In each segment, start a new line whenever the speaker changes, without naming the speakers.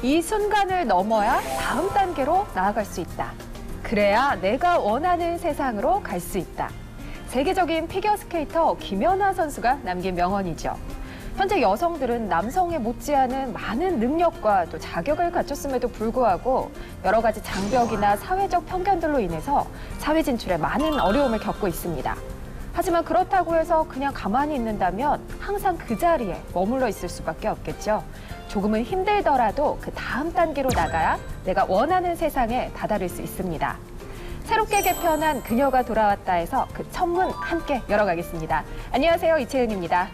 이 순간을 넘어야 다음 단계로 나아갈 수 있다. 그래야 내가 원하는 세상으로 갈 수 있다. 세계적인 피겨스케이터 김연아 선수가 남긴 명언이죠. 현재 여성들은 남성에 못지않은 많은 능력과 또 자격을 갖췄음에도 불구하고 여러 가지 장벽이나 사회적 편견들로 인해서 사회 진출에 많은 어려움을 겪고 있습니다. 하지만 그렇다고 해서 그냥 가만히 있는다면 항상 그 자리에 머물러 있을 수밖에 없겠죠. 조금은 힘들더라도 그 다음 단계로 나가야 내가 원하는 세상에 다다를 수 있습니다. 새롭게 개편한 그녀가 돌아왔다에서 그 첫문 함께 열어가겠습니다. 안녕하세요, 이채은입니다.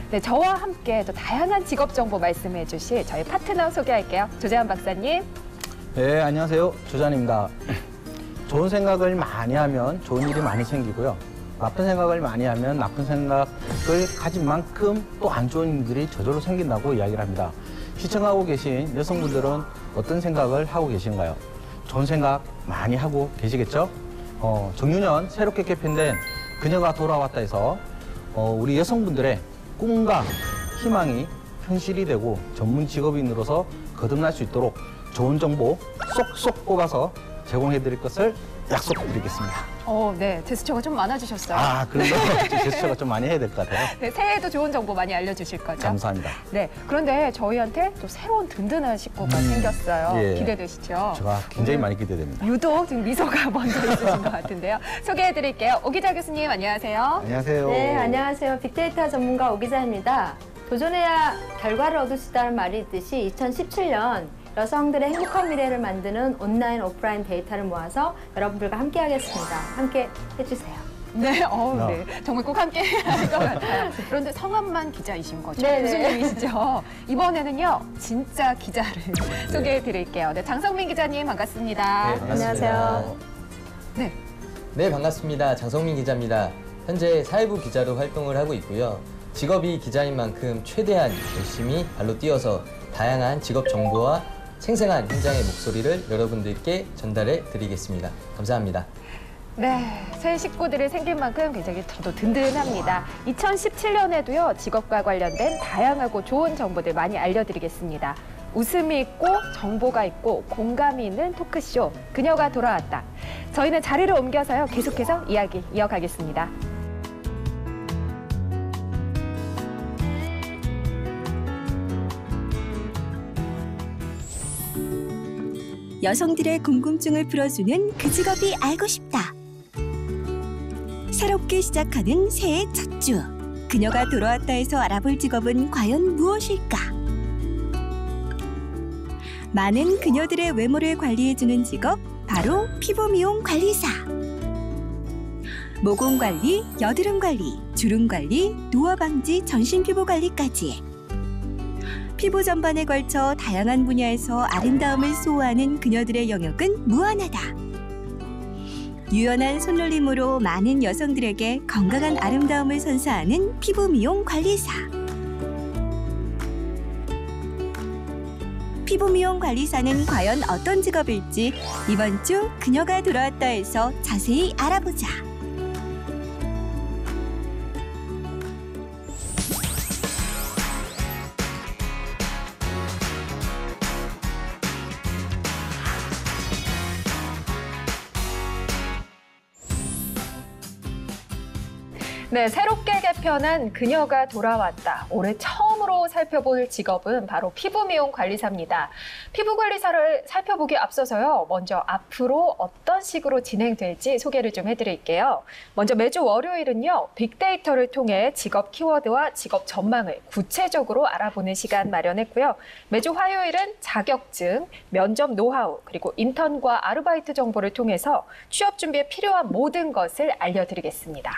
네, 저와 함께 또 다양한 직업 정보 말씀해 주실 저희 파트너 소개할게요. 조재환 박사님.
네, 안녕하세요. 조재환입니다. 좋은 생각을 많이 하면 좋은 일이 많이 생기고요. 나쁜 생각을 많이 하면 나쁜 생각을 가진 만큼 또 안 좋은 일들이 저절로 생긴다고 이야기를 합니다. 시청하고 계신 여성분들은 어떤 생각을 하고 계신가요? 좋은 생각 많이 하고 계시겠죠? 정유년 새롭게 개편된 그녀가 돌아왔다 해서 우리 여성분들의 꿈과 희망이 현실이 되고 전문 직업인으로서 거듭날 수 있도록 좋은 정보 쏙쏙 뽑아서 제공해드릴 것을 약속드리겠습니다.
네, 제스처가 좀 많아지셨어요.
그런데 제스처가 좀 많이 해야 될 것 같아요.
네, 새해에도 좋은 정보 많이 알려주실 거죠?
감사합니다.
네, 그런데 저희한테 또 새로운 든든한 식구가 생겼어요.
예.
기대되시죠?
제가 굉장히 많이 기대됩니다.
유독 지금 미소가 먼저 있으신 것 같은데요. 소개해드릴게요. 오기자 교수님, 안녕하세요.
안녕하세요.
네, 안녕하세요. 빅데이터 전문가 오기자입니다. 도전해야 결과를 얻을 수 있다는 말이 있듯이 2017년 여성들의 행복한 미래를 만드는 온라인, 오프라인 데이터를 모아서 여러분들과 함께 하겠습니다. 함께 해주세요.
네, 네. 정말 꼭 함께 할 것 같아요. 그런데 성함만 기자이신 거죠?
네네.
교수님이시죠? 이번에는요, 진짜 기자를 소개해 드릴게요. 네, 장성민 기자님 반갑습니다.
네, 반갑습니다.
안녕하세요.
네.
네, 반갑습니다. 장성민 기자입니다. 현재 사회부 기자로 활동을 하고 있고요. 직업이 기자인 만큼 최대한 열심히 발로 뛰어서 다양한 직업 정보와 생생한 현장의 목소리를 여러분들께 전달해 드리겠습니다. 감사합니다.
네, 새 식구들이 생긴 만큼 굉장히 저도 든든합니다. 2017년에도요, 직업과 관련된 다양하고 좋은 정보들 많이 알려드리겠습니다. 웃음이 있고 정보가 있고 공감이 있는 토크쇼 그녀가 돌아왔다. 저희는 자리를 옮겨서요, 계속해서 이야기 이어가겠습니다.
여성들의 궁금증을 풀어주는 그 직업이 알고 싶다. 새롭게 시작하는 새해 첫 주. 그녀가 돌아왔다 해서 알아볼 직업은 과연 무엇일까? 많은 그녀들의 외모를 관리해주는 직업, 바로 피부 미용 관리사. 모공 관리, 여드름 관리, 주름 관리, 노화 방지, 전신 피부 관리까지. 피부 전반에 걸쳐 다양한 분야에서 아름다움을 소화하는 그녀들의 영역은 무한하다. 유연한 손놀림으로 많은 여성들에게 건강한 아름다움을 선사하는 피부 미용 관리사. 피부 미용 관리사는 과연 어떤 직업일지 이번 주 그녀가 돌아왔다에서 자세히 알아보자.
네, 새롭게 개편한 그녀가 돌아왔다. 올해 처음으로 살펴볼 직업은 바로 피부 미용 관리사입니다. 피부 관리사를 살펴보기 앞서서요, 먼저 앞으로 어떤 식으로 진행될지 소개를 좀 해드릴게요. 먼저 매주 월요일은요, 빅데이터를 통해 직업 키워드와 직업 전망을 구체적으로 알아보는 시간 마련했고요. 매주 화요일은 자격증, 면접 노하우, 그리고 인턴과 아르바이트 정보를 통해서 취업 준비에 필요한 모든 것을 알려드리겠습니다.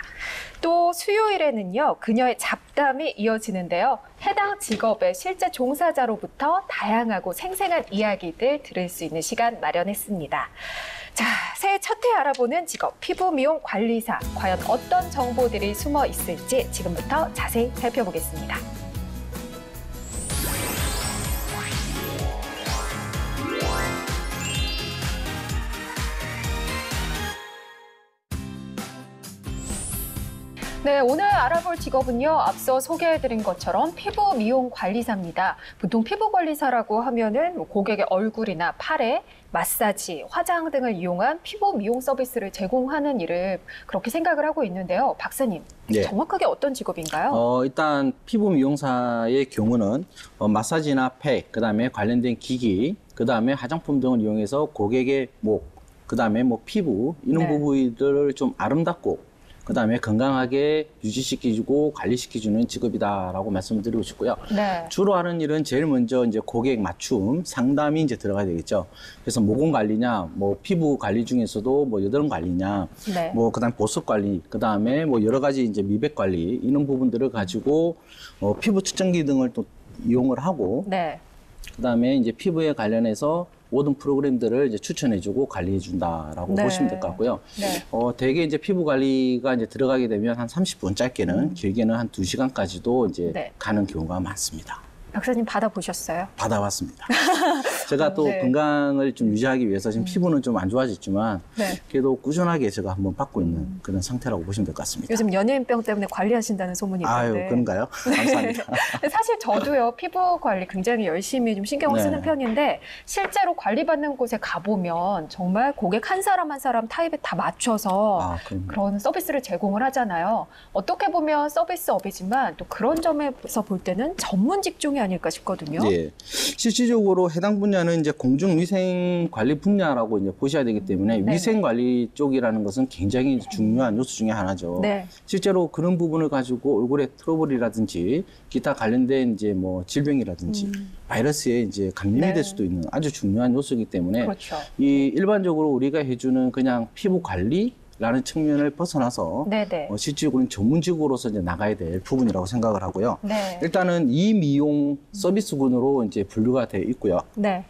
또 수요일에는요, 그녀의 잡담이 이어지는데요. 해당 직업의 실제 종사자로부터 다양하고 생생한 이야기들 들을 수 있는 시간 마련했습니다. 자, 새해 첫 해 알아보는 직업, 피부 미용 관리사. 과연 어떤 정보들이 숨어 있을지 지금부터 자세히 살펴보겠습니다. 네, 네, 오늘 알아볼 직업은요. 앞서 소개해드린 것처럼 피부 미용 관리사입니다. 보통 피부 관리사라고 하면은 고객의 얼굴이나 팔에 마사지, 화장 등을 이용한 피부 미용 서비스를 제공하는 일을 그렇게 생각을 하고 있는데요. 박사님,
네.
정확하게 어떤 직업인가요?
일단 피부 미용사의 경우는 마사지나 팩, 그다음에 관련된 기기, 그다음에 화장품 등을 이용해서 고객의 목, 그다음에 뭐 피부 이런
네.
부분들을 좀 아름답고 그다음에 건강하게 유지시키고 관리시켜주는 직업이다라고 말씀을 드리고 싶고요.
네.
주로 하는 일은 제일 먼저 이제 고객 맞춤 상담이 이제 들어가야 되겠죠. 그래서 모공 관리냐, 뭐 피부 관리 중에서도 뭐 여드름 관리냐,
네.
뭐 그다음 보습 관리, 그다음에 뭐 여러 가지 이제 미백 관리 이런 부분들을 가지고 피부 측정기 등을 또 이용을 하고
네.
그다음에 이제 피부에 관련해서 모든 프로그램들을 이제 추천해주고 관리해준다라고
네.
보시면 될 것 같고요.
네.
대개 이제 피부 관리가 이제 들어가게 되면 한 30분, 짧게는 길게는 한 2시간까지도 이제
네.
가는 경우가 많습니다.
박사님 받아보셨어요?
받아봤습니다. 제가 또
네.
건강을 좀 유지하기 위해서 지금 피부는 좀 안 좋아졌지만
네.
그래도 꾸준하게 제가 한번 받고 있는 그런 상태라고 보시면 될 것 같습니다.
요즘 연예인병 때문에 관리하신다는 소문이 있는데.
아유, 그런가요? 감사합니다.
사실 저도요, 피부 관리 굉장히 열심히 좀 신경을
네.
쓰는 편인데, 실제로 관리받는 곳에 가보면 정말 고객 한 사람 한 사람 타입에 다 맞춰서
그럼.
그런 서비스를 제공을 하잖아요. 어떻게 보면 서비스업이지만 또 그런 점에서 볼 때는 전문 직종이 아닐까 싶거든요.
예. 실질적으로 해당 분야는 이제 공중위생관리 분야라고 이제 보셔야 되기 때문에
네네.
위생관리 쪽이라는 것은 굉장히 중요한 요소 중에 하나죠.
네.
실제로 그런 부분을 가지고 얼굴에 트러블이라든지 기타 관련된 이제 뭐 질병이라든지 바이러스에 이제 감염이
네.
될 수도 있는 아주 중요한 요소이기 때문에
그렇죠.
이 일반적으로 우리가 해주는 그냥 피부 관리라는 측면을 벗어나서
네네.
실질적으로는 전문직으로서 이제 나가야 될 부분이라고 생각을 하고요.
네.
일단은 이 미용 서비스군으로 이제 분류가 되어 있고요.
네.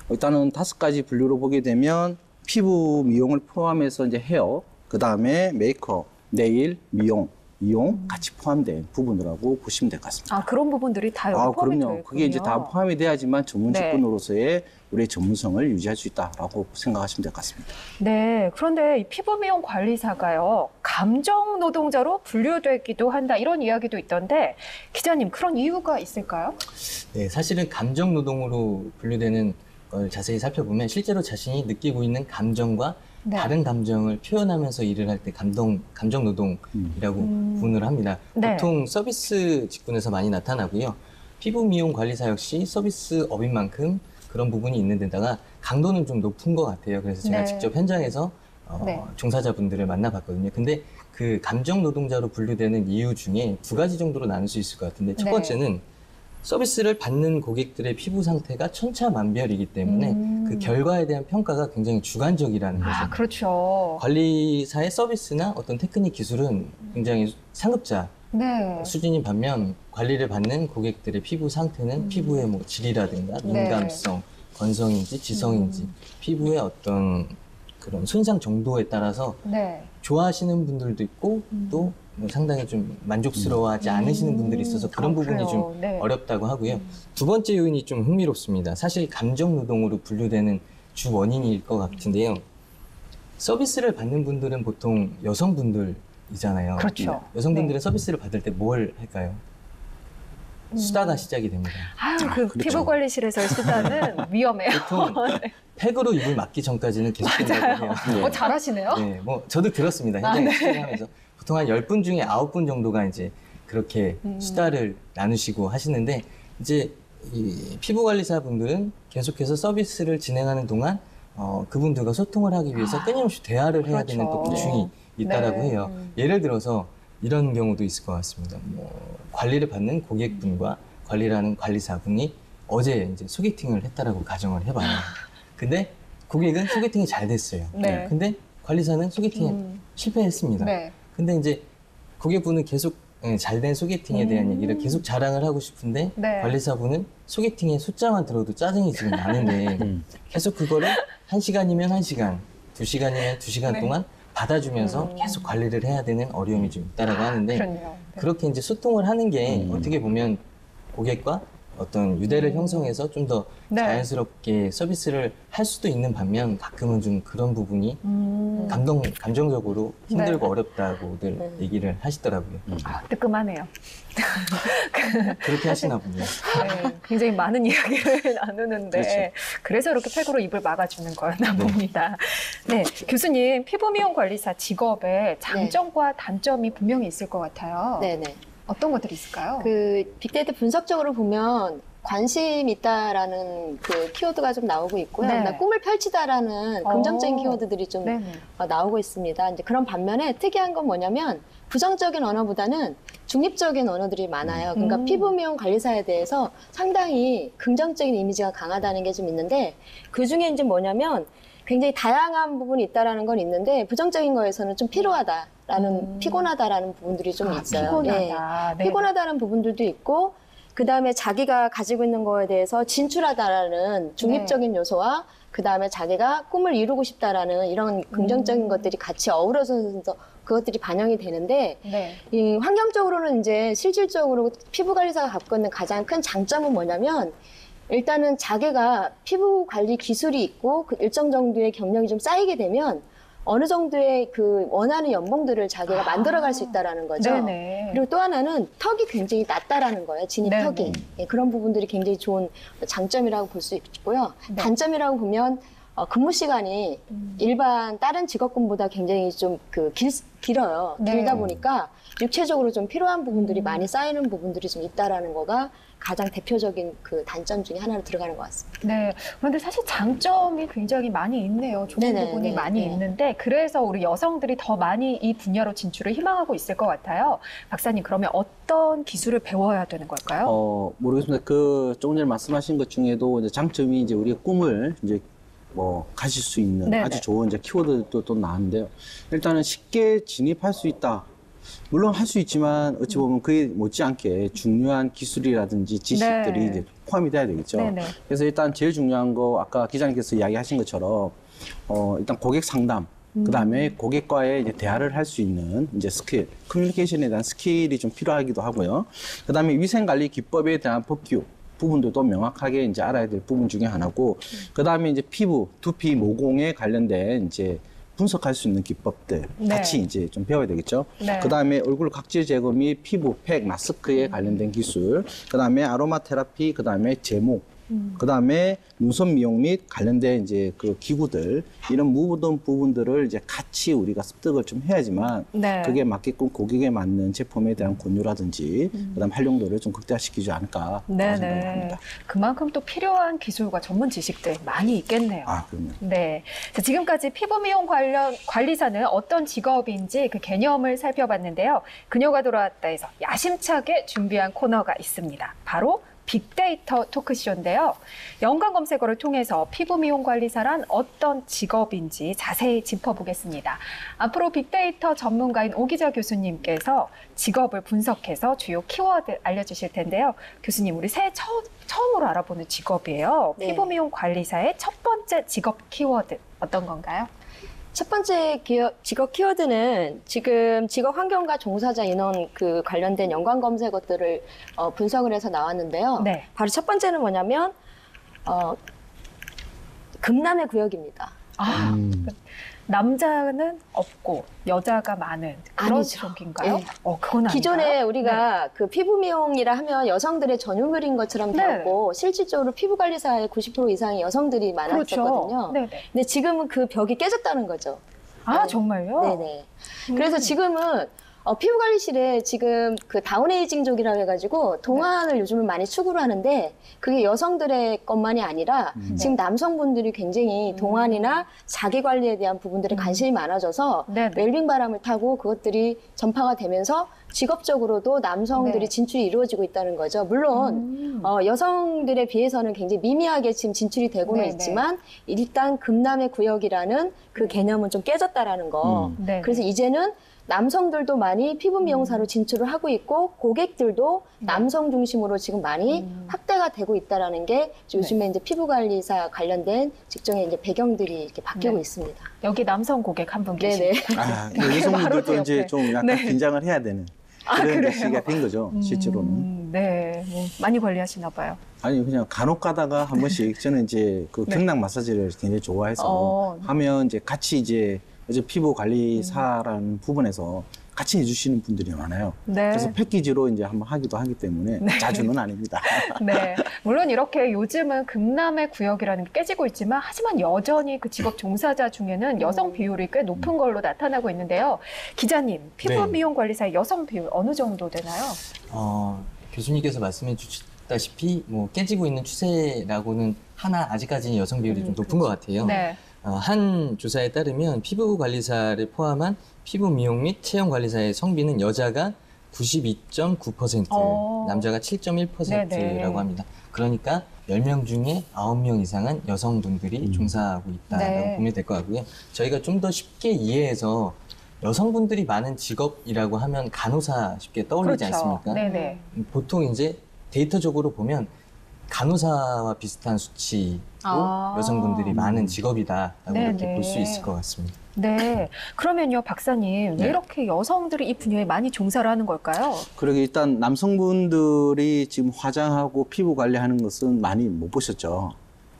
일단은 5가지 분류로 보게 되면 피부 미용을 포함해서 이제 헤어, 그 다음에 메이크업, 네일, 미용, 이용 같이 포함된 부분이라고 보시면 될 것 같습니다.
아, 그런 부분들이 다 여기 포함이 되어
그럼요.
있군요.
그게 이제 다 포함이 돼야지만 전문
네.
직군으로서의 우리의 전문성을 유지할 수 있다라고 생각하시면 될 것 같습니다.
네, 그런데 이 피부 미용 관리사가요, 감정 노동자로 분류되기도 한다, 이런 이야기도 있던데, 기자님, 그런 이유가 있을까요?
네, 사실은 감정 노동으로 분류되는 걸 자세히 살펴보면 실제로 자신이 느끼고 있는 감정과
네.
다른 감정을 표현하면서 일을 할 때 감정 노동이라고 구분을 합니다.
네.
보통 서비스 직군에서 많이 나타나고요. 피부 미용 관리사 역시 서비스업인 만큼 그런 부분이 있는 데다가 강도는 좀 높은 것 같아요. 그래서 제가
네.
직접 현장에서
네.
종사자분들을 만나봤거든요. 근데 그 감정 노동자로 분류되는 이유 중에 2가지 정도로 나눌 수 있을 것 같은데 첫
네.
번째는 서비스를 받는 고객들의 피부 상태가 천차만별이기 때문에 그 결과에 대한 평가가 굉장히 주관적이라는 거죠.
아, 그렇죠.
관리사의 서비스나 어떤 테크닉 기술은 굉장히 상급자
네.
수준인 반면 관리를 받는 고객들의 피부 상태는 피부의 뭐 질이라든가
네.
민감성, 건성인지 지성인지 피부의 어떤 그런 손상 정도에 따라서
네.
좋아하시는 분들도 있고 또 뭐 상당히 좀 만족스러워하지 않으시는 분들이 있어서 그런 부분이
그래요.
좀
네.
어렵다고 하고요. 2번째 요인이 좀 흥미롭습니다. 사실 감정 노동으로 분류되는 주 원인일 것 같은데요. 서비스를 받는 분들은 보통 여성분들이잖아요.
그렇죠.
여성분들은 서비스를 받을 때 뭘 할까요? 수다가 시작이 됩니다.
아유, 그
그렇죠.
피부 관리실에서의 수다는 위험해요.
보통 팩으로 입을 막기 전까지는 계속된다고 해요. 네.
잘하시네요.
네, 뭐 저도 들었습니다. 현장에 출연하면서 보통 한 10분 중에 9분 정도가 이제 그렇게 수다를 나누시고 하시는데 이제 이 피부 관리사 분들은 계속해서 서비스를 진행하는 동안 그분들과 소통을 하기 위해서 끊임없이 대화를 해야 되는 또
그렇죠.
고충이 있다라고
네.
해요. 예를 들어서 이런 경우도 있을 것 같습니다. 뭐 관리를 받는 고객분과 관리를 하는 관리사분이 어제 이제 소개팅을 했다라고 가정을 해봐요. 근데 고객은 소개팅이 잘 됐어요.
네.
근데 관리사는 소개팅에 실패했습니다.
네.
근데 이제 고객분은 계속 잘된 소개팅에 대한 얘기를 계속 자랑을 하고 싶은데
네.
관리사분은 소개팅의 숫자만 들어도 짜증이 지금 나는데 계속 그거를 1시간이면 1시간, 2시간이면 2시간
네.
동안 받아주면서 계속 관리를 해야 되는 어려움이 좀 있다라고 하는데
그렇네요. 네.
그렇게 이제 소통을 하는 게 어떻게 보면 고객과 어떤 유대를 형성해서 좀 더
네.
자연스럽게 서비스를 할 수도 있는 반면 가끔은 좀 그런 부분이 감정적으로 힘들고
네.
어렵다고들 얘기를 하시더라고요.
뜨끔하네요.
그렇게 하시나 보네요.
네, 굉장히 많은 이야기를 나누는데
그렇죠.
그래서 이렇게 팩으로 입을 막아주는 거였나 봅니다. 네, 교수님 피부 미용 관리사 직업에 장점과 단점이 분명히 있을 것 같아요.
네네.
어떤 것들이 있을까요?
그 빅데이터 분석적으로 보면 관심 있다라는 그 키워드가 좀 나오고 있고요.
네.
그다음에 꿈을 펼치다라는 긍정적인 키워드들이 좀
네네.
나오고 있습니다. 이제 그런 반면에 특이한 건 뭐냐면 부정적인 언어보다는 중립적인 언어들이 많아요. 그러니까 피부 미용 관리사에 대해서 상당히 긍정적인 이미지가 강하다는 게 좀 있는데 그 중에 이제 뭐냐면 굉장히 다양한 부분이 있다라는 건 있는데 부정적인 거에서는 좀 피로하다라는 피곤하다라는 부분들이 좀 있어요.
피곤하다. 네.
피곤하다는 부분들도 있고 그 다음에 자기가 가지고 있는 거에 대해서 진출하다라는 중립적인 요소와 그 다음에 자기가 꿈을 이루고 싶다라는 이런 긍정적인 것들이 같이 어우러져서 그것들이 반영이 되는데
네.
이 환경적으로는 이제 실질적으로 피부 관리사가 갖고 있는 가장 큰 장점은 뭐냐면 일단은 자기가 피부 관리 기술이 있고 그 일정 정도의 경력이 좀 쌓이게 되면 어느 정도의 그 원하는 연봉들을 자기가 만들어갈 수 있다라는 거죠.
네네.
그리고 또 하나는 턱이 굉장히 낮다라는 거예요. 진입
네네.
턱이. 예, 그런 부분들이 굉장히 좋은 장점이라고 볼 수 있고요.
네.
단점이라고 보면 근무 시간이 일반 다른 직업군보다 굉장히 좀 길어요.
네.
길다 보니까 육체적으로 좀 필요한 부분들이 많이 쌓이는 부분들이 좀 있다라는 거가 가장 대표적인 그 단점 중에 하나로 들어가는 것 같습니다.
네. 그런데 사실 장점이 굉장히 많이 있네요. 좋은
네네,
부분이
네,
많이
네.
있는데 그래서 우리 여성들이 더 많이 이 분야로 진출을 희망하고 있을 것 같아요. 박사님, 그러면 어떤 기술을 배워야 되는 걸까요?
모르겠습니다. 그 조금 전에 말씀하신 것 중에도 이제 장점이 이제 우리가 꿈을 이제 뭐 가질 수 있는
네네.
아주 좋은 이제 키워드도 또 나왔는데요. 일단은 쉽게 진입할 수 있다. 물론 할 수 있지만 어찌 보면 그에 못지않게 중요한 기술이라든지 지식들이
네.
이제 포함이 돼야 되겠죠.
네네.
그래서 일단 제일 중요한 거 아까 기자님께서 이야기하신 것처럼 일단 고객 상담, 그다음에 고객과의 이제 대화를 할 수 있는 이제 스킬, 커뮤니케이션에 대한 스킬이 좀 필요하기도 하고요. 그다음에 위생 관리 기법에 대한 법규 부분들도 명확하게 이제 알아야 될 부분 중에 하나고, 그다음에 이제 피부, 두피, 모공에 관련된 이제 분석할 수 있는 기법들
네.
같이 이제 좀 배워야 되겠죠.
네.
그다음에 얼굴 각질 제거 및 피부, 팩, 마스크에 관련된 기술, 그다음에 아로마 테라피, 그다음에 제모, 그다음에 눈썹 미용 및 관련된 이제 그 기구들, 이런 모든 부분들을 이제 같이 우리가 습득을 좀 해야지만
네.
그게 맞게끔 고객에 맞는 제품에 대한 권유라든지 그다음 활용도를 좀 극대화시키지 않을까 생각을
네네.
합니다.
그만큼 또 필요한 기술과 전문 지식들 많이 있겠네요.
그럼요.
네. 자, 지금까지 피부 미용 관련 관리사는 어떤 직업인지 그 개념을 살펴봤는데요. 그녀가 돌아왔다에서 야심차게 준비한 코너가 있습니다. 바로 빅데이터 토크쇼인데요. 연관 검색어를 통해서 피부 미용 관리사란 어떤 직업인지 자세히 짚어보겠습니다. 앞으로 빅데이터 전문가인 오기자 교수님께서 직업을 분석해서 주요 키워드 알려주실 텐데요. 교수님, 우리 새해 처음으로 알아보는 직업이에요.
네.
피부 미용 관리사의 첫 번째 직업 키워드 어떤 건가요?
첫 번째 직업 키워드는 지금 직업 환경과 종사자 인원 그 관련된 연관 검색어들을 분석을 해서 나왔는데요.
네.
바로 첫 번째는 뭐냐면 금남의 구역입니다.
남자는 없고 여자가 많은 그런
아니죠.
직업인가요?
네.
그건 아닌가요?
기존에 우리가 그 피부 미용이라 하면 여성들의 전유물인 것처럼
네.
되었고 실질적으로 피부 관리사의 90% 이상의 여성들이 많았었거든요.
그렇죠. 네네.
근데 지금은 그 벽이 깨졌다는 거죠.
아,
네.
정말요?
네네. 그래서 지금은 피부관리실에 지금 그 다운에이징족이라고 해가지고 동안을 요즘은 많이 추구를 하는데 그게 여성들의 것만이 아니라 지금 남성분들이 굉장히 동안이나 자기 관리에 대한 부분들에 관심이 많아져서
네네.
웰빙 바람을 타고 그것들이 전파가 되면서 직업적으로도 남성들이
네.
진출이 이루어지고 있다는 거죠. 물론 여성들에 비해서는 굉장히 미미하게 지금 진출이 되고는
네네.
있지만 일단 금남의 구역이라는 그 개념은 좀 깨졌다라는 거.
네네.
그래서 이제는 남성들도 많이 피부 미용사로 진출을 하고 있고 고객들도 남성 중심으로 지금 많이 확대가 되고 있다라는 게 요즘에 이제 피부 관리사 관련된 직종의 이제 배경들이 이렇게 바뀌고
네.
있습니다.
여기 남성 고객 한 분
네네.
계시고.
여성분들도
바로 제
이제
옆에.
좀 약간
네.
긴장을 해야 되는 그런
그래요?
시기가 된 거죠, 실제로는.
네, 뭐 많이 관리하시나 봐요.
아니 그냥 간혹 가다가 한 번씩 저는 이제 그
네.
경락 마사지를 굉장히 좋아해서 하면 이제 같이 이제 피부 관리사라는 부분에서 같이 해주시는 분들이 많아요.
네.
그래서 패키지로 이제 한번 하기도 하기 때문에 자주는 아닙니다.
네. 물론 이렇게 요즘은 금남의 구역이라는 게 깨지고 있지만 하지만 여전히 그 직업 종사자 중에는 여성 비율이 꽤 높은 걸로 나타나고 있는데요. 기자님, 피부
네.
미용 관리사의 여성 비율 어느 정도 되나요?
교수님께서 말씀해 주셨다시피 뭐 깨지고 있는 추세라고는 하나 아직까지는 여성 비율이 좀 높은 것 같아요.
네.
한 조사에 따르면 피부 관리사를 포함한 피부 미용 및 체형 관리사의 성비는 여자가 92.9%, 남자가 7.1%라고
네네.
합니다. 그러니까 10명 중에 9명 이상은 여성분들이 종사하고 있다고
네.
보면 될 것 같고요. 저희가 좀 더 쉽게 이해해서 여성분들이 많은 직업이라고 하면 간호사 쉽게 떠올리지
그렇죠.
않습니까?
네네.
보통 이제 데이터적으로 보면 간호사와 비슷한 수치로 여성분들이 많은 직업이다라고
네네.
이렇게 볼 수 있을 것 같습니다.
네. 그러면요, 박사님, 왜
네.
이렇게 여성들이 이 분야에 많이 종사를 하는 걸까요?
그러게 일단 남성분들이 지금 화장하고 피부 관리하는 것은 많이 못 보셨죠.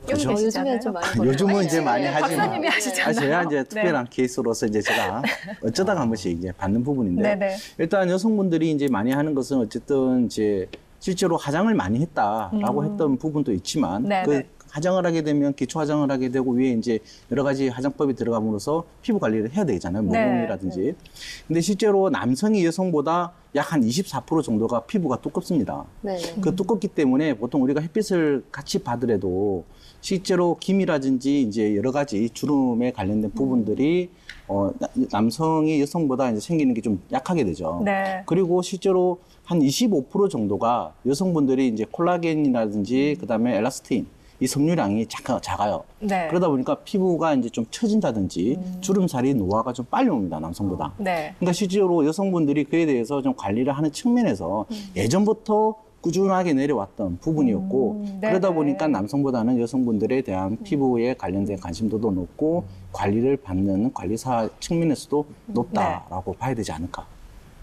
그렇죠?
여기
요즘에 좀 많이 보여요.
요즘은 이제 많이
네.
하지만
박사님이 하시잖아요.
제가 이제
네.
특별한 케이스로서 이제 제가 어쩌다가 한 번씩 이제 받는 부분인데
네네.
일단 여성분들이 이제 많이 하는 것은 어쨌든 이제 실제로 화장을 많이 했다라고 했던 부분도 있지만
네네.
그 화장을 하게 되면 기초 화장을 하게 되고 위에 이제 여러 가지 화장법이 들어감으로써 피부 관리를 해야 되잖아요. 모공이라든지. 근데 실제로 남성이 여성보다 약 한 24% 정도가 피부가 두껍습니다.
네.
그 두껍기 때문에 보통 우리가 햇빛을 같이 받으래도 실제로 기미라든지 이제 여러 가지 주름에 관련된 부분들이 남성이 여성보다 이제 생기는 게 좀 약하게 되죠.
네.
그리고 실제로 한 25% 정도가 여성분들이 이제 콜라겐이라든지 그다음에 엘라스틴 이 섬유량이 작아요.
네.
그러다 보니까 피부가 이제 좀 처진다든지 주름살이 노화가 좀 빨리 옵니다, 남성보다.
네.
그러니까 실제로 여성분들이 그에 대해서 좀 관리를 하는 측면에서 예전부터 꾸준하게 내려왔던 부분이었고 그러다
네네.
보니까 남성보다는 여성분들에 대한 피부에 관련된 관심도도 높고 관리를 받는 관리사 측면에서도 높다라고 봐야 되지 않을까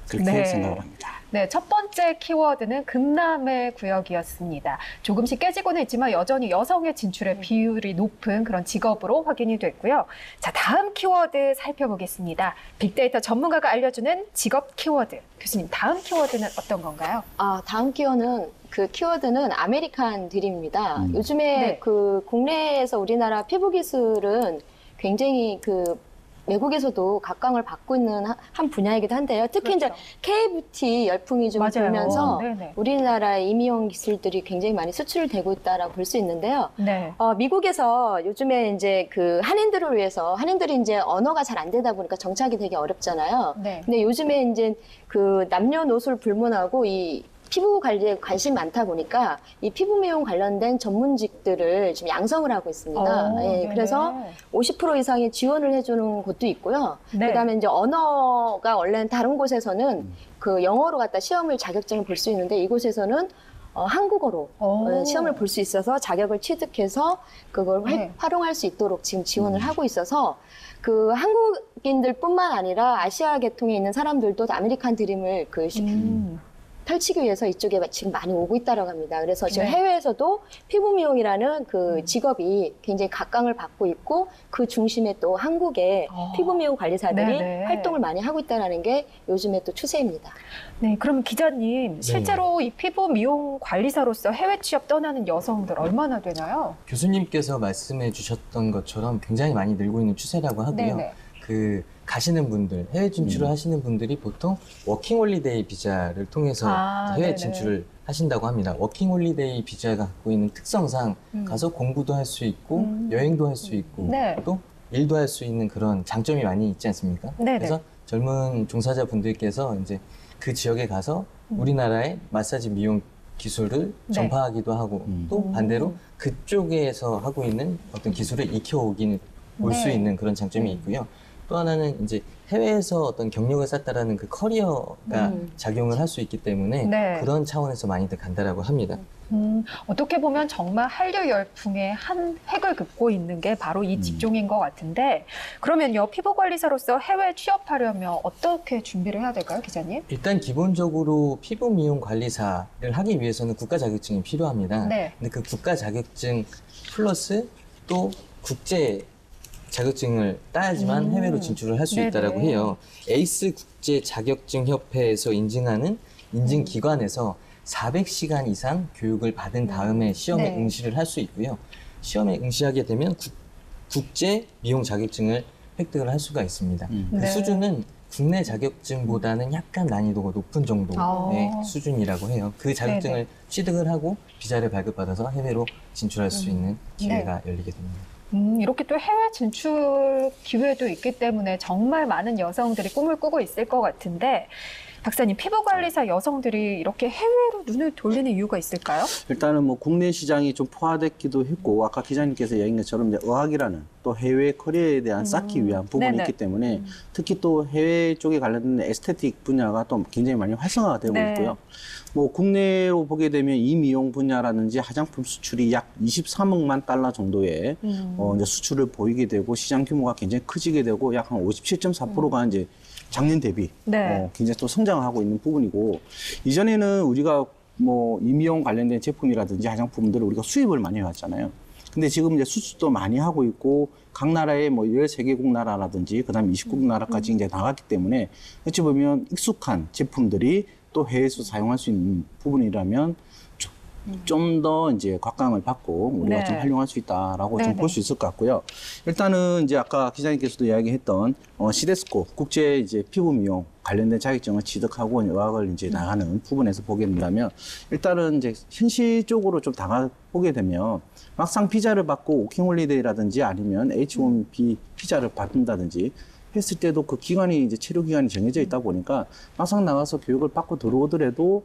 그렇게
네.
생각을 합니다.
네, 첫 번째 키워드는 금남의 구역이었습니다. 조금씩 깨지고는 있지만 여전히 여성의 진출의 비율이 높은 그런 직업으로 확인이 됐고요. 자, 다음 키워드 살펴보겠습니다. 빅데이터 전문가가 알려주는 직업 키워드. 교수님, 다음 키워드는 어떤 건가요?
다음 키워드는 아메리칸 드림입니다. 요즘에
네.
그 국내에서 우리나라 피부 기술은 굉장히 그 외국에서도 각광을 받고 있는 한 분야이기도 한데요. 특히
그렇죠.
이제 K-뷰티 열풍이 좀
맞아요.
돌면서
네네.
우리나라의 이미용 기술들이 굉장히 많이 수출되고 있다라고 볼 수 있는데요.
네.
미국에서 요즘에 이제 그 한인들을 위해서 한인들이 이제 언어가 잘 안 되다 보니까 정착이 되게 어렵잖아요.
네.
근데 요즘에 이제 그 남녀노소를 불문하고 이 피부 관리에 관심이 많다 보니까 이 피부 미용 관련된 전문직들을 지금 양성을 하고 있습니다.
네네.
그래서 50% 이상의 지원을 해주는 곳도 있고요.
네.
그다음에 이제 언어가 원래는 다른 곳에서는 그 영어로 갖다 시험을 자격증을 볼 수 있는데 이곳에서는 한국어로 시험을 볼 수 있어서 자격을 취득해서 그걸
네.
활용할 수 있도록 지금 지원을 하고 있어서 그 한국인들뿐만 아니라 아시아 계통에 있는 사람들도 아메리칸 드림을 펼치기 위해서 이쪽에 지금 많이 오고 있다고 합니다. 그래서 지금
네.
해외에서도 피부 미용이라는 그 직업이 굉장히 각광을 받고 있고 그 중심에 또 한국의 피부 미용 관리사들이
네네.
활동을 많이 하고 있다는 게 요즘에 또 추세입니다.
네, 그럼 기자님, 실제로 이 피부 미용 관리사로서 해외 취업 떠나는 여성들 얼마나 되나요?
교수님께서 말씀해 주셨던 것처럼 굉장히 많이 늘고 있는 추세라고 하고요.
네네.
그 가시는 분들, 해외 진출을 하시는 분들이 보통 워킹홀리데이 비자를 통해서 해외
네네.
진출을 하신다고 합니다. 워킹홀리데이 비자가 갖고 있는 특성상 가서 공부도 할 수 있고 여행도 할 수 있고
네.
또 일도 할 수 있는 그런 장점이 많이 있지 않습니까?
네네.
그래서 젊은 종사자 분들께서 이제 그 지역에 가서 우리나라의 마사지 미용 기술을
네.
전파하기도 하고 또 반대로 그쪽에서 하고 있는 어떤 기술을 익혀오기는 올 수
네.
있는 그런 장점이 있고요. 또 하나는 이제 해외에서 어떤 경력을 쌓다라는 그 커리어가 작용을 할 수 있기 때문에
네.
그런 차원에서 많이들 간다라고 합니다.
어떻게 보면 정말 한류 열풍의 한 획을 긋고 있는 게 바로 이 직종인 것 같은데 그러면요 피부관리사로서 해외 취업하려면 어떻게 준비를 해야 될까요, 기자님?
일단 기본적으로 피부 미용 관리사를 하기 위해서는 국가 자격증이 필요합니다.
네.
근데 그 국가 자격증 플러스 또 국제 자격증을 따야지만 해외로 진출을 할 수
네네.
있다라고 해요. 에이스 국제 자격증 협회에서 인증하는 인증 기관에서 400시간 이상 교육을 받은 다음에 시험에
네.
응시를 할 수 있고요. 시험에 응시하게 되면 국제 미용 자격증을 획득을 할 수가 있습니다. 그
네.
수준은 국내 자격증보다는 약간 난이도가 높은 정도의 수준이라고 해요. 그 자격증을
네네.
취득을 하고 비자를 발급받아서 해외로 진출할 수 있는 기회가 열리게 됩니다.
이렇게 또 해외 진출 기회도 있기 때문에 정말 많은 여성들이 꿈을 꾸고 있을 것 같은데 박사님, 피부관리사 여성들이 이렇게 해외로 눈을 돌리는 이유가 있을까요?
일단은 뭐 국내 시장이 좀 포화됐기도 했고 아까 기자님께서 얘기한 것처럼 이제 의학이라는 또 해외 커리어에 대한 쌓기 위한 부분이
네네.
있기 때문에 특히 또 해외 쪽에 관련된 에스테틱 분야가 또 굉장히 많이 활성화가 되고
네.
있고요. 뭐 국내로 보게 되면 이 미용 분야라든지 화장품 수출이 약 23억만 달러 정도의 이제 수출을 보이게 되고 시장 규모가 굉장히 커지게 되고 약 한 57.4%가 이제 작년 대비
네.
굉장히 또 성장을 하고 있는 부분이고 이전에는 우리가 뭐 이미용 관련된 제품이라든지 화장품들을 우리가 수입을 많이 해왔잖아요. 근데 지금 이제 수출도 많이 하고 있고 각 나라의 뭐 13개국 나라라든지 그다음에 20개국 나라까지 이제 나갔기 때문에 어찌 보면 익숙한 제품들이 또 해외에서 사용할 수 있는 부분이라면 좀 더 이제 곽강을 받고 우리가
네.
좀 활용할 수 있다라고 좀
네네.
볼 수 있을 것 같고요. 일단은 이제 아까 기자님께서도 이야기했던 시데스코 국제 이제 피부 미용 관련된 자격증을 취득하고 의학을 이제 나가는 부분에서 보게 된다면 일단은 이제 현실적으로 좀 다가보게 되면 막상 비자를 받고 워킹홀리데이라든지 아니면 H1B 비자를 받는다든지 했을 때도 그 기간이 이제 체류 기간이 정해져 있다 보니까 막상 나가서 교육을 받고 들어오더라도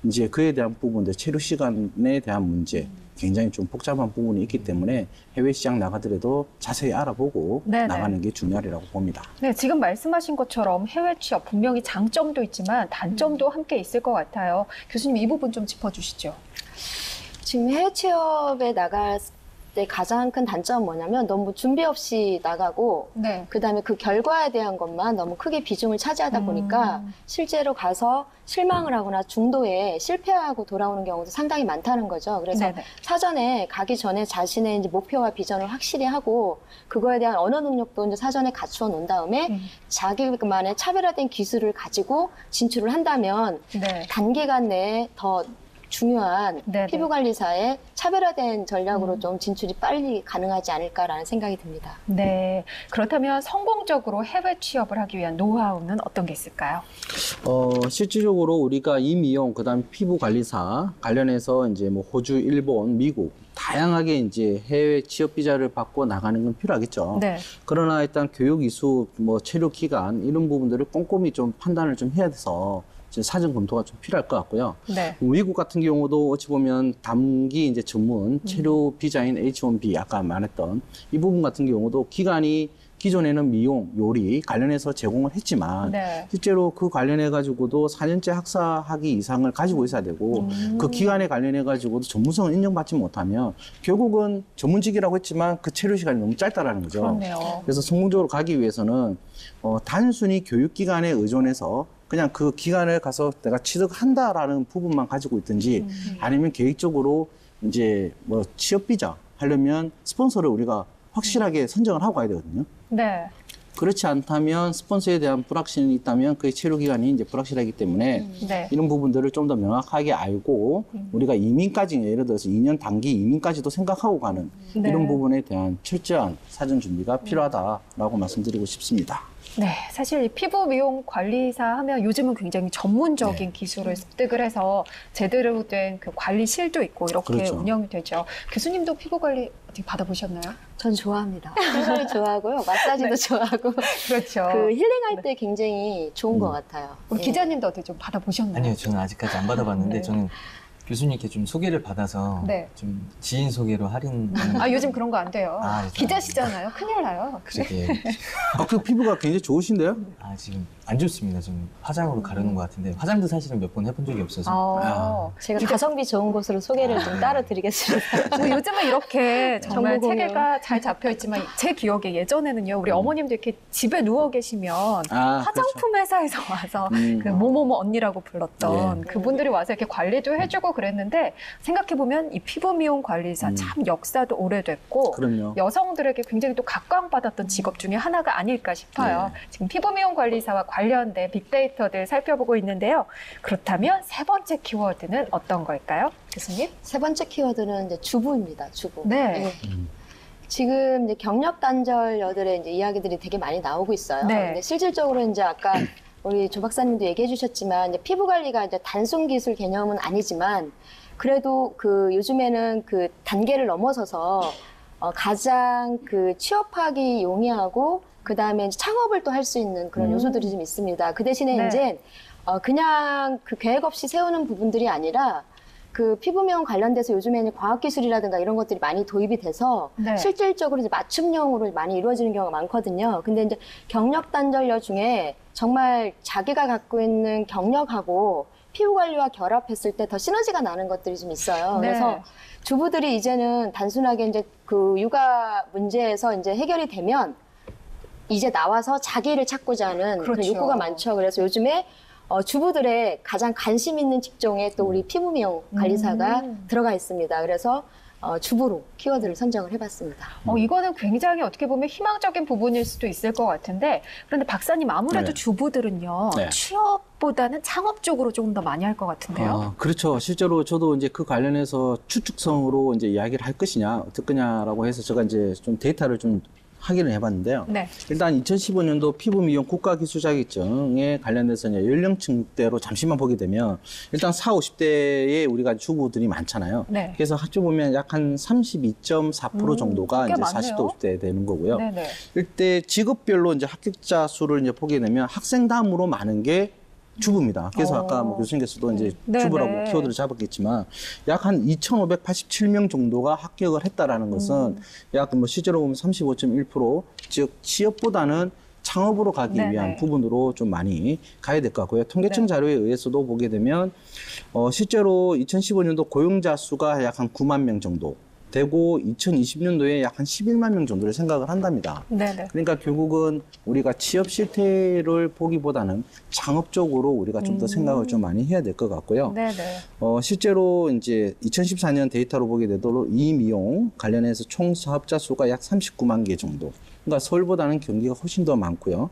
이제 그에 대한 부분들, 체류 시간에 대한 문제, 굉장히 좀 복잡한 부분이 있기 때문에 해외 시장 나가더라도 자세히 알아보고
네네.
나가는 게 중요하리라고 봅니다.
네, 지금 말씀하신 것처럼 해외 취업 분명히 장점도 있지만 단점도 함께 있을 것 같아요. 교수님 이 부분 좀 짚어주시죠.
지금 해외 취업에 나갈 때 가장 큰 단점은 뭐냐면 너무 준비 없이 나가고
네.
그다음에 그 결과에 대한 것만 너무 크게 비중을 차지하다 보니까 실제로 가서 실망을 하거나 중도에 실패하고 돌아오는 경우도 상당히 많다는 거죠. 그래서
네네.
사전에 가기 전에 자신의 이제 목표와 비전을 확실히 하고 그거에 대한 언어 능력도 이제 사전에 갖추어 놓은 다음에 자기만의 차별화된 기술을 가지고 진출을 한다면
네.
단기간 내에 더 중요한
네네.
피부관리사의 차별화된 전략으로 좀 진출이 빨리 가능하지 않을까라는 생각이 듭니다.
네. 그렇다면 성공적으로 해외 취업을 하기 위한 노하우는 어떤 게 있을까요?
실질적으로 우리가 이 미용, 그다음 피부 관리사 관련해서 이제 뭐 호주, 일본, 미국 다양하게 이제 해외 취업 비자를 받고 나가는 건 필요하겠죠.
네.
그러나 일단 교육 이수, 뭐 체류 기간 이런 부분들을 꼼꼼히 좀 판단을 좀 해야 돼서 이제 사전 검토가 좀 필요할 것 같고요.
네.
미국 같은 경우도 어찌 보면 단기 이제 전문 체류 비자인 H1B 아까 말했던 이 부분 같은 경우도 기간이 기존에는 미용, 요리 관련해서 제공을 했지만
네.
실제로 그 관련해 가지고도 4년제 학사 학위 이상을 가지고 있어야 되고 그 기간에 관련해 가지고도 전문성을 인정받지 못하면 결국은 전문직이라고 했지만 그 체류 시간이 너무 짧다라는 거죠.
그렇네요.
그래서 성공적으로 가기 위해서는 단순히 교육 기간에 의존해서 그냥 그 기간을 가서 내가 취득한다라는 부분만 가지고 있든지 아니면 계획적으로 이제 뭐 취업 비자 하려면 스폰서를 우리가 확실하게 선정을 하고 가야 되거든요.
네.
그렇지 않다면 스폰서에 대한 불확신이 있다면 그의 체류 기간이 이제 불확실하기 때문에
네.
이런 부분들을 좀 더 명확하게 알고 우리가 이민까지 예를 들어서 2년 단기 이민까지도 생각하고 가는
네.
이런 부분에 대한 철저한 사전 준비가 필요하다라고 말씀드리고 싶습니다.
네, 사실 이 피부 미용 관리사 하면 요즘은 굉장히 전문적인 기술을 습득을 해서 제대로 된 그 관리실도 있고 이렇게
그렇죠.
운영이 되죠. 교수님도 피부 관리 어떻게 받아보셨나요?
전 좋아합니다. 굉장히 좋아하고요. 마사지도 좋아하고
그렇죠.
그 힐링할 때 굉장히 좋은 것 같아요.
우리
예.
기자님도 어떻게 좀 받아보셨나요?
아니요, 저는 아직까지 안 받아봤는데
네.
저는 교수님께 좀 소개를 받아서
네.
좀 지인 소개로 할인하는
아, 요즘 그런 거 안 돼요.
아,
기자시잖아요. 큰일 나요.
그게
그 피부가 굉장히 좋으신데요?
지금 안 좋습니다. 좀 화장으로 가려는 것 같은데 화장도 사실은 몇 번 해본 적이 없어서
제가 가성비 좋은 곳으로 소개를 좀 따로 드리겠습니다.
뭐 요즘은 이렇게 정말
정보 공유.
체계가 잘 잡혀 있지만 제 기억에 예전에는요 우리 어머님도 이렇게 집에 누워 계시면 화장품 회사에서 와서 그 뭐뭐뭐 언니라고 불렀던 그분들이 와서 이렇게 관리도 해주고 그랬는데 생각해 보면 이 피부 미용 관리사 참 역사도 오래됐고
그럼요.
여성들에게 굉장히 또 각광받았던 직업 중에 하나가 아닐까 싶어요. 지금 피부 미용 관리사와 관련된 빅데이터들 살펴보고 있는데요. 그렇다면 세 번째 키워드는 어떤 걸까요, 교수님?
세 번째 키워드는 이제 주부입니다. 주부.
네.
지금 이제 경력 단절녀들의 이제 이야기들이 되게 많이 나오고 있어요.
네.
근데 실질적으로 이제 아까 우리 조 박사님도 얘기해 주셨지만 이제 피부 관리가 이제 단순 기술 개념은 아니지만 그래도 그 요즘에는 그 단계를 넘어서서 가장 그 취업하기 용이하고 그 다음에 창업을 또 할 수 있는 그런 요소들이 좀 있습니다. 그 대신에
네.
이제 그냥 그 계획 없이 세우는 부분들이 아니라 그 피부 미용 관련돼서 요즘에는 과학기술이라든가 이런 것들이 많이 도입이 돼서
네.
실질적으로 이제 맞춤형으로 많이 이루어지는 경우가 많거든요. 근데 이제 경력 단절녀 중에 정말 자기가 갖고 있는 경력하고 피부 관리와 결합했을 때 더 시너지가 나는 것들이 좀 있어요.
네.
그래서 주부들이 이제는 단순하게 이제 그 육아 문제에서 이제 해결이 되면 이제 나와서 자기를 찾고자 하는 그런
그렇죠.
욕구가 많죠. 그래서 요즘에 주부들의 가장 관심 있는 직종에 또 우리 피부 미용 관리사가 들어가 있습니다. 그래서 주부로 키워드를 선정을 해봤습니다.
이거는 굉장히 어떻게 보면 희망적인 부분일 수도 있을 것 같은데 그런데 박사님 아무래도
네.
주부들은요
네.
취업보다는 창업 쪽으로 조금 더 많이 할 것 같은데요.
그렇죠. 실제로 저도 이제 그 관련해서 추측성으로 이제 이야기를 할 것이냐, 어떨 거냐라고 해서 제가 이제 좀 데이터를 좀 확인을 해봤는데요.
네.
일단 2015년도 피부 미용 국가기술 자격증에 관련돼서 이제 연령층대로 잠시만 보게 되면 일단 40, 50대에 우리가 주부들이 많잖아요.
네.
그래서 학교 보면 약 한 32.4% 정도가
꽤
이제
많네요.
40대, 50대 되는 거고요.
네네.
이때 직업별로 이제 합격자 수를 이제 보게 되면 학생 다음으로 많은 게 주부입니다. 그래서 아까 뭐 교수님께서도 이제
네네.
주부라고 키워드를 잡았겠지만 약 한 2,587명 정도가 합격을 했다라는 것은 약 뭐 실제로 보면 35.1%, 즉 취업보다는 창업으로 가기
네네.
위한 부분으로 좀 많이 가야 될 것 같고요. 통계청
네.
자료에 의해서도 보게 되면 실제로 2015년도 고용자 수가 약 한 9만 명 정도 되고 2020년도에 약 한 11만 명 정도를 생각을 한답니다.
네네.
그러니까 결국은 우리가 취업 실태를 보기보다는 창업적으로 우리가 좀 더 생각을 좀 많이 해야 될 것 같고요.
네네.
실제로 이제 2014년 데이터로 보게 되도록 이 미용 관련해서 총 사업자 수가 약 39만 개 정도. 그러니까 서울보다는 경기가 훨씬 더 많고요.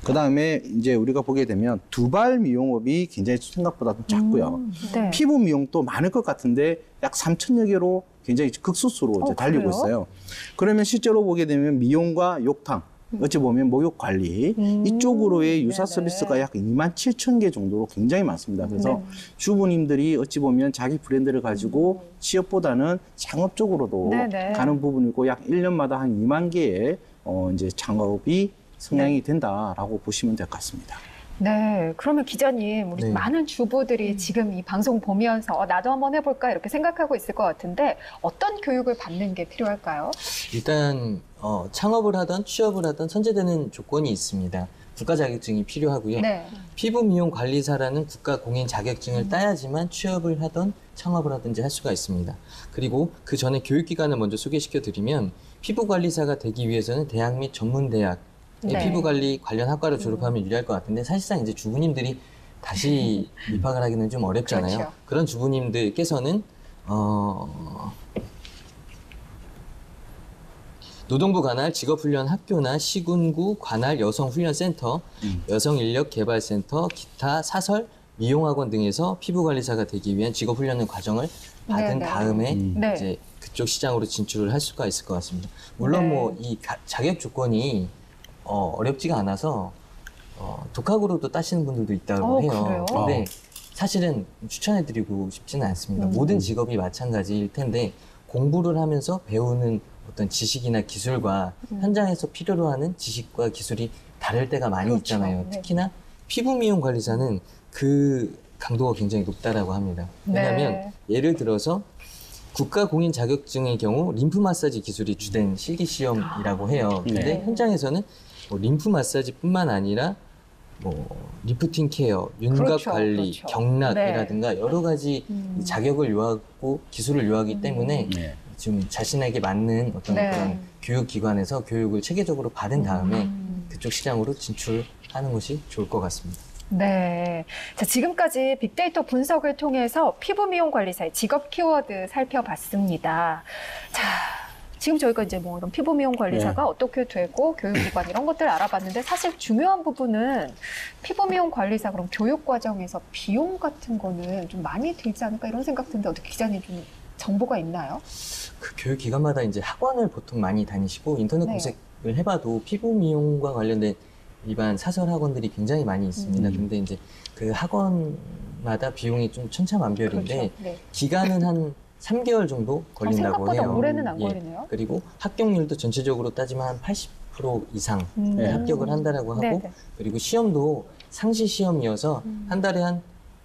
그 다음에 이제 우리가 보게 되면 두발 미용업이 굉장히 생각보다 좀 작고요.
네.
피부 미용도 많을 것 같은데 약 3,000여 개로 굉장히 극소수로 이제 달리고
그래요?
있어요. 그러면 실제로 보게 되면 미용과 욕탕, 어찌 보면 목욕 관리 이쪽으로의 유사
네네.
서비스가 약 2만 7천 개 정도로 굉장히 많습니다. 그래서
네.
주부님들이 어찌 보면 자기 브랜드를 가지고 취업보다는 창업 쪽으로도
네네.
가는 부분이고 약 1년마다 한 2만 개의 이제 창업이 성향이 된다라고 보시면 될 것 같습니다.
네, 그러면 기자님, 우리
네.
많은 주부들이 지금 이 방송 보면서 나도 한번 해볼까 이렇게 생각하고 있을 것 같은데 어떤 교육을 받는 게 필요할까요?
일단 창업을 하던 취업을 하던 선제되는 조건이 있습니다. 국가 자격증이 필요하고요.
네.
피부 미용 관리사라는 국가 공인 자격증을 따야지만 취업을 하던 창업을 하든지 할 수가 있습니다. 그리고 그 전에 교육기관을 먼저 소개시켜 드리면 피부 관리사가 되기 위해서는 대학 및 전문대학
네.
피부 관리 관련 학과를 졸업하면 유리할 것 같은데 사실상 이제 주부님들이 다시 입학을 하기는 좀 어렵잖아요.
그렇죠.
그런 주부님들께서는 노동부 관할 직업훈련학교나 시군구 관할 여성훈련센터, 여성인력개발센터, 기타 사설, 미용학원 등에서 피부관리사가 되기 위한 직업훈련 과정을 받은
네네.
다음에
네.
이제 그쪽 시장으로 진출을 할 수가 있을 것 같습니다. 물론
네.
뭐 이 자격 조건이 어렵지가 않아서 독학으로도 따시는 분들도 있다고 해요.
그래요?
근데 사실은 추천해드리고 싶지는 않습니다. 모든 직업이 마찬가지일 텐데 공부를 하면서 배우는 어떤 지식이나 기술과 현장에서 필요로 하는 지식과 기술이 다를 때가 많이
그렇죠.
있잖아요.
네.
특히나 피부 미용 관리사는 그 강도가 굉장히 높다라고 합니다. 왜냐하면 예를 들어서 국가 공인 자격증의 경우 림프 마사지 기술이 주된 실기 시험이라고 해요. 근데 현장에서는 뭐 림프 마사지뿐만 아니라 뭐 리프팅 케어, 윤곽
그렇죠,
관리,
그렇죠.
경락이라든가 여러 가지 이 자격을 요하고 기술을 요하기 때문에 좀 자신에게 맞는 어떤 그런 교육기관에서 교육을 체계적으로 받은 다음에 그쪽 시장으로 진출하는 것이 좋을 것 같습니다.
네. 자, 지금까지 빅데이터 분석을 통해서 피부 미용 관리사의 직업 키워드 살펴봤습니다. 자, 지금 저희가 이제 뭐 이런 피부 미용 관리사가 어떻게 되고 교육기관 이런 것들 알아봤는데 사실 중요한 부분은 피부 미용 관리사 그럼 교육 과정에서 비용 같은 거는 좀 많이 들지 않을까 이런 생각 드는데 어떻게 기자님 좀 정보가 있나요?
그 교육기관마다 이제 학원을 보통 많이 다니시고 인터넷 검색을 해봐도 피부 미용과 관련된 일반 사설 학원들이 굉장히 많이 있습니다. 근데 이제 그 학원마다 비용이 좀 천차만별인데
그렇죠. 네.
기간은 한 3개월 정도 걸린다고
생각보다
해요.
오래는 안 걸리네요.
그리고 합격률도 전체적으로 따지면 한 80% 이상 합격을 한다라고 하고
네네.
그리고 시험도 상시 시험이어서 한 달에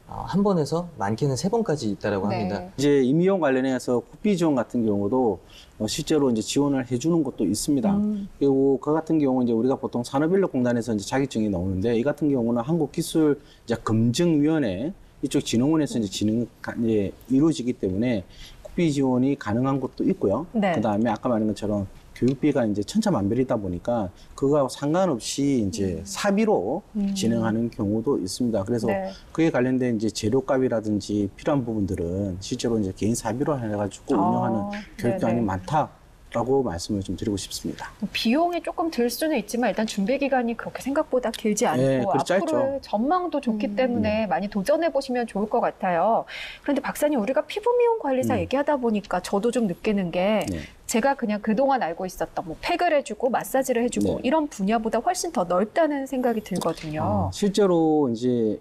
한 번에서 많게는 3번까지 있다라고 합니다.
이제 임미용 관련해서 국비 지원 같은 경우도 실제로 이제 지원을 해주는 것도 있습니다. 그리고 그 같은 경우는 이제 우리가 보통 산업인력공단에서 이제 자격증이 나오는데 이 같은 경우는 한국기술검증위원회 이쪽 진흥원에서 이제 이제 이루어지기 때문에 국비 지원이 가능한 것도 있고요.
네.
그 다음에 아까 말한 것처럼 교육비가 이제 천차만별이다 보니까 그거하고 상관없이 이제 사비로 진행하는 경우도 있습니다. 그래서 그에 관련된 이제 재료값이라든지 필요한 부분들은 실제로 이제 개인 사비로 해가지고 운영하는 교육기관이 많다라고 말씀을 좀 드리고 싶습니다.
비용이 조금 들 수는 있지만 일단 준비 기간이 그렇게 생각보다 길지 않고
네,
앞으로의
짧죠.
전망도 좋기 때문에 많이 도전해 보시면 좋을 것 같아요. 그런데 박사님 우리가 피부 미용 관리사 얘기하다 보니까 저도 좀 느끼는 게 제가 그냥 그동안 알고 있었던 뭐 팩을 해주고 마사지를 해주고 이런 분야보다 훨씬 더 넓다는 생각이 들거든요.
실제로 이제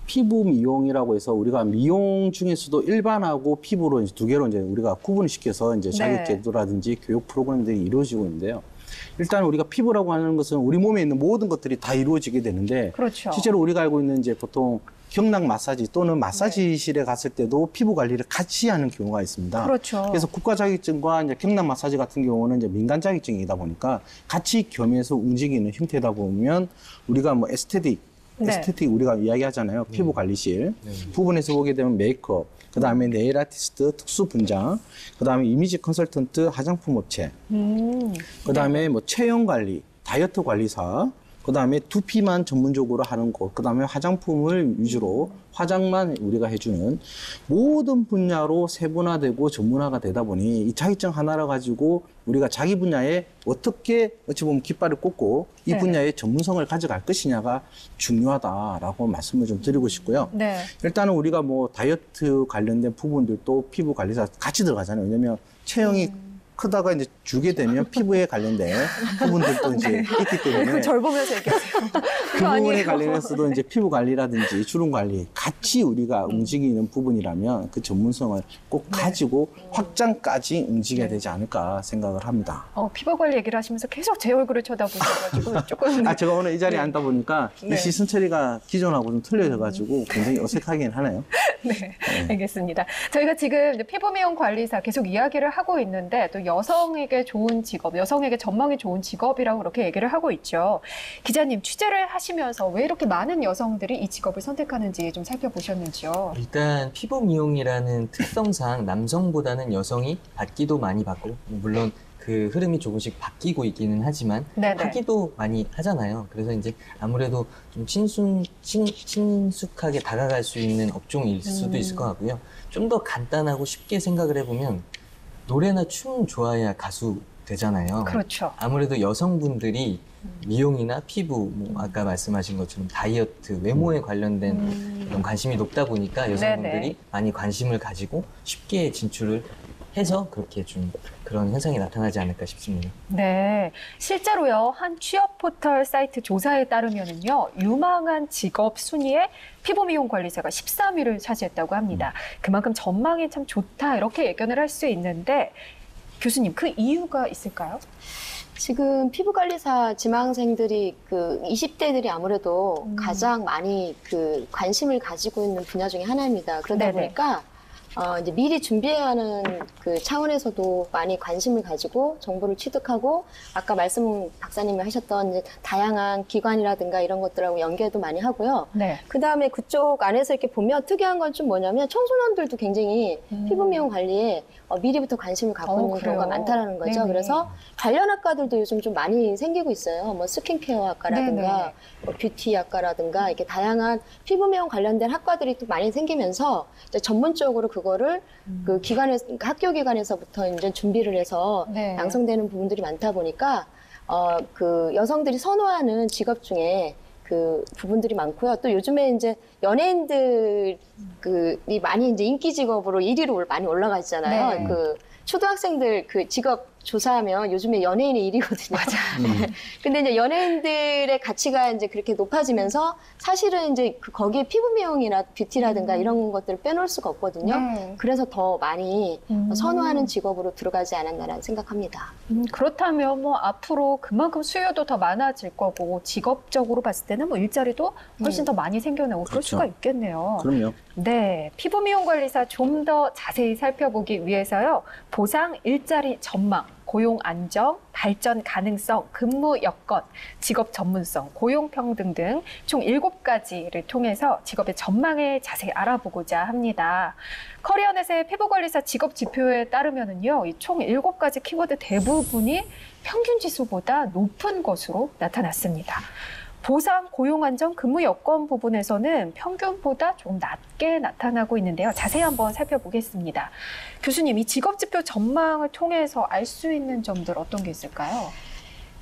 피부 미용이라고 해서 우리가 미용 중에서도 일반하고 피부로 이제 두 개로 이제 우리가 구분을 시켜서 이제 자격 제도라든지 교육 프로그램들이 이루어지고 있는데요. 일단 우리가 피부라고 하는 것은 우리 몸에 있는 모든 것들이 다 이루어지게 되는데
그렇죠.
실제로 우리가 알고 있는 이제 보통 경락 마사지 또는 마사지실에 갔을 때도 피부 관리를 같이 하는 경우가 있습니다.
그렇죠.
그래서 국가 자격증과 이제 경락 마사지 같은 경우는 이제 민간 자격증이다 보니까 같이 겸해서 움직이는 형태다 보면 우리가 뭐 에스테틱 우리가 이야기하잖아요. 피부 관리실 부분에서 보게 되면 메이크업, 그 다음에 네일 아티스트, 특수 분장, 그 다음에 이미지 컨설턴트, 화장품 업체, 그 다음에 뭐 체형 관리, 다이어트 관리사, 그 다음에 두피만 전문적으로 하는 곳, 그 다음에 화장품을 위주로 화장만 우리가 해주는 모든 분야로 세분화되고 전문화가 되다 보니 이 자격증 하나를 가지고 우리가 자기 분야에 어떻게 어찌 보면 깃발을 꽂고 이 분야의 전문성을 가져갈 것이냐가 중요하다라고 말씀을 좀 드리고 싶고요. 일단은 우리가 뭐 다이어트 관련된 부분들도 피부 관리사 같이 들어가잖아요. 왜냐면 체형이 크다가 이제 주게 되면 피부에 관련된 부분들도 이제 있기 때문에
절 보면서 얘기하세요.
그 부분에 관련해서도 이제 피부 관리라든지 주름 관리 같이 우리가 움직이는 부분이라면 그 전문성을 꼭 가지고 확장까지 움직여야 되지 않을까 생각을 합니다.
피부 관리 얘기를 하시면서 계속 제 얼굴을 쳐다보셔가지고 조금
제가 오늘 이 자리에 앉다 보니까 이 시선 처리가 기존하고 좀 틀려져가지고 굉장히 어색하긴 하네요.
알겠습니다. 저희가 지금 이제 피부 미용 관리사 계속 이야기를 하고 있는데 또 여성에게 좋은 직업, 여성에게 전망이 좋은 직업이라고 그렇게 얘기를 하고 있죠. 기자님 취재를 하시면서 왜 이렇게 많은 여성들이 이 직업을 선택하는지 좀 살펴보셨는지요?
일단 피부 미용이라는 특성상 남성보다는 여성이 받기도 많이 받고 물론 그 흐름이 조금씩 바뀌고 있기는 하지만 하기도 많이 하잖아요. 그래서 이제 아무래도 좀 친숙하게 다가갈 수 있는 업종일 수도 있을 것 같고요. 좀 더 간단하고 쉽게 생각을 해보면 노래나 춤 좋아해야 가수 되잖아요.
그렇죠.
아무래도 여성분들이 미용이나 피부, 뭐 아까 말씀하신 것처럼 다이어트, 외모에 관련된 그런 관심이 높다 보니까 여성분들이 많이 관심을 가지고 쉽게 진출을 해서 그렇게 좀 그런 현상이 나타나지 않을까 싶습니다.
네, 실제로요 한 취업 포털 사이트 조사에 따르면은요 유망한 직업 순위에 피부 미용 관리사가 13위를 차지했다고 합니다. 그만큼 전망이 참 좋다 이렇게 예견을 할 수 있는데 교수님 그 이유가 있을까요?
지금 피부관리사 지망생들이 그 20대들이 아무래도 가장 많이 그 관심을 가지고 있는 분야 중에 하나입니다. 그러다
네네.
보니까 이제 미리 준비해야 하는 그 차원에서도 많이 관심을 가지고 정보를 취득하고 아까 박사님이 하셨던 이제 다양한 기관이라든가 이런 것들하고 연계도 많이 하고요.
네.
그 다음에 그쪽 안에서 이렇게 보면 특이한 건 좀 뭐냐면 청소년들도 굉장히 피부 미용 관리에 미리부터 관심을 갖고 있는
그래요?
경우가 많다라는 거죠.
네네.
그래서 관련 학과들도 요즘 좀 많이 생기고 있어요. 뭐 스킨케어 학과라든가
네네.
뭐 뷰티 학과라든가 이렇게 다양한 피부 미용 관련된 학과들이 또 많이 생기면서 이제 전문적으로 그거를 그 학교 기관에서부터 이제 준비를 해서
네.
양성되는 부분들이 많다 보니까 그 여성들이 선호하는 직업 중에 그 부분들이 많고요. 또 요즘에 이제 연예인들이 많이 이제 인기 직업으로 1위로 많이 올라가 있잖아요.
네.
그 초등학생들 그 직업 조사하면 요즘에 연예인이 1위거든요. 맞아. 근데 이제 연예인들의 가치가 이제 그렇게 높아지면서 사실은 이제 거기에 피부 미용이나 뷰티라든가 이런 것들을 빼놓을 수가 없거든요.
네.
그래서 더 많이 선호하는 직업으로 들어가지 않았나라는 생각합니다.
그렇다면 뭐 앞으로 그만큼 수요도 더 많아질 거고 직업적으로 봤을 때는 뭐 일자리도 훨씬 더 많이 생겨나고 그럴
그렇죠.
수가 있겠네요.
그럼요.
네, 피부 미용 관리사 좀 더 자세히 살펴보기 위해서요. 보상, 일자리 전망, 고용 안정, 발전 가능성, 근무 여건, 직업 전문성, 고용 평등 등 총 7가지를 통해서 직업의 전망을 자세히 알아보고자 합니다. 커리어넷의 피부관리사 직업 지표에 따르면은요, 이 총 7가지 키워드 대부분이 평균 지수보다 높은 것으로 나타났습니다. 보상, 고용 안정, 근무 여건 부분에서는 평균보다 좀 낮게 나타나고 있는데요. 자세히 한번 살펴보겠습니다. 교수님, 이 직업지표 전망을 통해서 알 수 있는 점들 어떤 게 있을까요?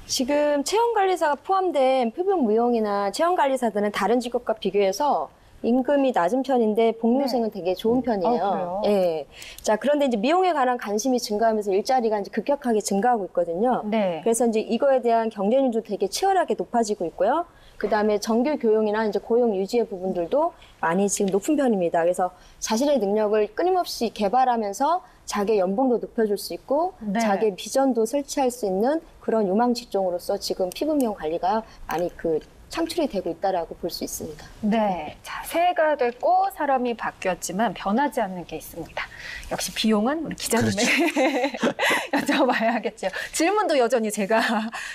지금 체험관리사가 포함된 피부 미용이나 체험관리사들은 다른 직업과 비교해서 임금이 낮은 편인데 복무생은 되게 좋은 편이에요.
그래요?
예. 자, 그런데 이제 미용에 관한 관심이 증가하면서 일자리가 이제 급격하게 증가하고 있거든요.
네.
그래서 이제 이거에 대한 경쟁률도 되게 치열하게 높아지고 있고요. 그 다음에 정규 교용이나 이제 고용 유지의 부분들도 많이 지금 높은 편입니다. 그래서 자신의 능력을 끊임없이 개발하면서 자기의 연봉도 높여줄 수 있고
네.
자기의 비전도 설치할 수 있는 그런 유망 직종으로서 지금 피부 미용 관리가 많이 창출이 되고 있다라고 볼 수 있습니다.
네. 자, 새해가 됐고 사람이 바뀌었지만 변하지 않는 게 있습니다. 역시 비용은 우리 기자님의 여쭤봐야겠죠. 질문도 여전히 제가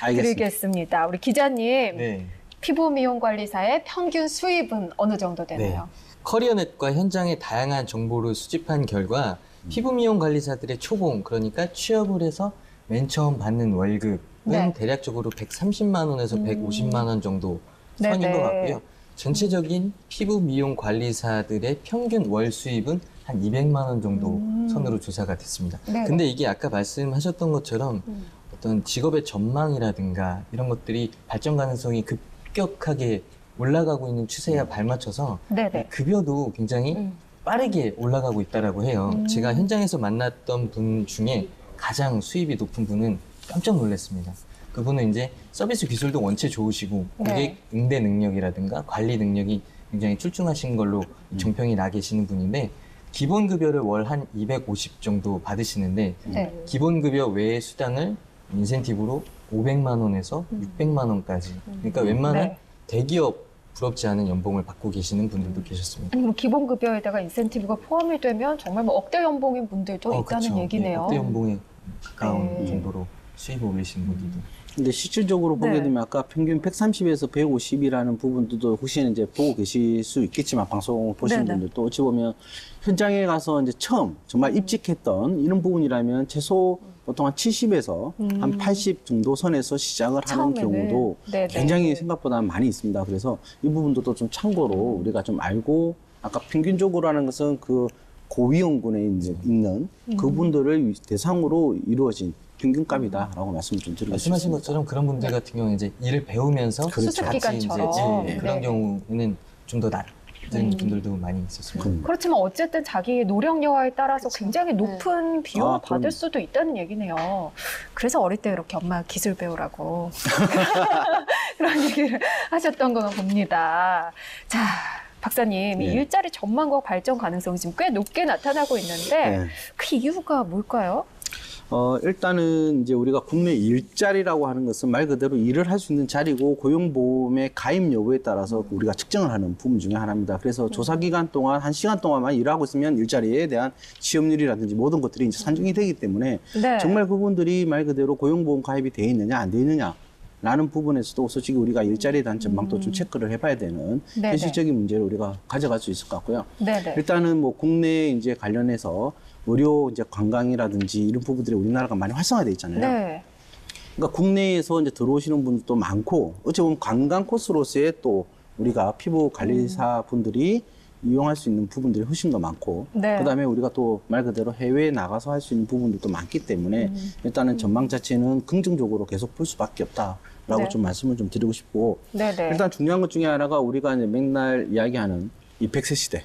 알겠습니다.
드리겠습니다. 우리 기자님,
네.
피부 미용 관리사의 평균 수입은 어느 정도 되나요?
커리어넷과 현장의 다양한 정보를 수집한 결과 피부 미용 관리사들의 초봉, 그러니까 취업을 해서 맨 처음 받는 월급은
네.
대략적으로 130만 원에서 150만 원 정도 선인
네네.
것 같고요. 전체적인 피부 미용 관리사들의 평균 월 수입은 한 200만 원 정도 선으로 조사가 됐습니다.
네네.
근데 이게 아까 말씀하셨던 것처럼 어떤 직업의 전망이라든가 이런 것들이 발전 가능성이 급격하게 올라가고 있는 추세에 발맞춰서
네네.
급여도 굉장히 빠르게 올라가고 있다라고 해요. 제가 현장에서 만났던 분 중에 가장 수입이 높은 분은 깜짝 놀랐습니다. 그분은 이제 서비스 기술도 원체 좋으시고 고객
네.
응대 능력이라든가 관리 능력이 굉장히 출중하신 걸로 정평이 나 계시는 분인데 기본 급여를 월 한 250 정도 받으시는데
네.
기본 급여 외의 수당을 인센티브로 500만 원에서 600만 원까지. 그러니까 웬만한
네.
대기업 부럽지 않은 연봉을 받고 계시는 분들도 계셨습니다.
아니, 뭐 기본 급여에다가 인센티브가 포함이 되면 정말 뭐 억대 연봉인 분들도 있다는
그쵸.
얘기네요.
네, 억대 연봉에 가까운
네.
정도로 수입을 올리시는 분들도.
근데 실질적으로 보게
네.
되면 아까 평균 130에서 150이라는 부분들도 혹시 이제 보고 계실 수 있겠지만 방송 보시는
네네.
분들도 어찌 보면 현장에 가서 이제 처음 정말 입직했던 이런 부분이라면 최소 보통 한 70에서 한 80 정도 선에서 시작을 하는
처음에는.
경우도
네네.
굉장히 생각보다 많이 있습니다. 그래서 이 부분도 또 좀 참고로 우리가 좀 알고 아까 평균적으로 하는 것은 그 고위험군에 이제 있는 그분들을 대상으로 이루어진 평균값이다라고 말씀을 좀 드리고
말씀하신
싶습니다.
것처럼 그런 분들 같은 경우는 이제 일을 배우면서
그렇죠.
같이 이제
수습기간처럼.
그런
네.
경우에는 좀 더 낮은 분들도 많이 있었습니다.
그렇지만 어쨌든 자기의 노력 여하에 따라서 굉장히 높은 비용을
아,
받을
그럼요.
수도 있다는 얘기네요. 그래서 어릴 때 이렇게 엄마 기술 배우라고 그런 얘기를 하셨던 거 봅니다. 자, 박사님, 이
네.
일자리 전망과 발전 가능성이 지금 꽤 높게 나타나고 있는데
네.
그 이유가 뭘까요?
일단은 이제 우리가 국내 일자리라고 하는 것은 말 그대로 일을 할 수 있는 자리고 고용보험의 가입 여부에 따라서 우리가 측정을 하는 부분 중에 하나입니다. 그래서 조사 기간 동안 1시간 동안만 일하고 있으면 일자리에 대한 취업률이라든지 모든 것들이 이제 산정이 되기 때문에
네.
정말 그분들이 말 그대로 고용보험 가입이 돼 있느냐 안 돼 있느냐 라는 부분에서도 솔직히 우리가 일자리에 대한 전망도 좀 체크를 해봐야 되는
네네.
현실적인 문제를 우리가 가져갈 수 있을 것 같고요.
네네.
일단은 뭐 국내 이제 관련해서 의료 이제 관광이라든지 이런 부분들이 우리나라가 많이 활성화돼 있잖아요.
네.
그러니까 국내에서 이제 들어오시는 분들도 많고 어찌 보면 관광 코스로서의 또 우리가 피부 관리사 분들이 이용할 수 있는 부분들이 훨씬 더 많고
네.
그다음에 우리가 또 말 그대로 해외에 나가서 할 수 있는 부분들도 많기 때문에 일단은 전망 자체는 긍정적으로 계속 볼 수밖에 없다라고
네.
좀 말씀을 좀 드리고 싶고
네네.
일단 중요한 것 중에 하나가 우리가 이제 맨날 이야기하는 이 100세 시대.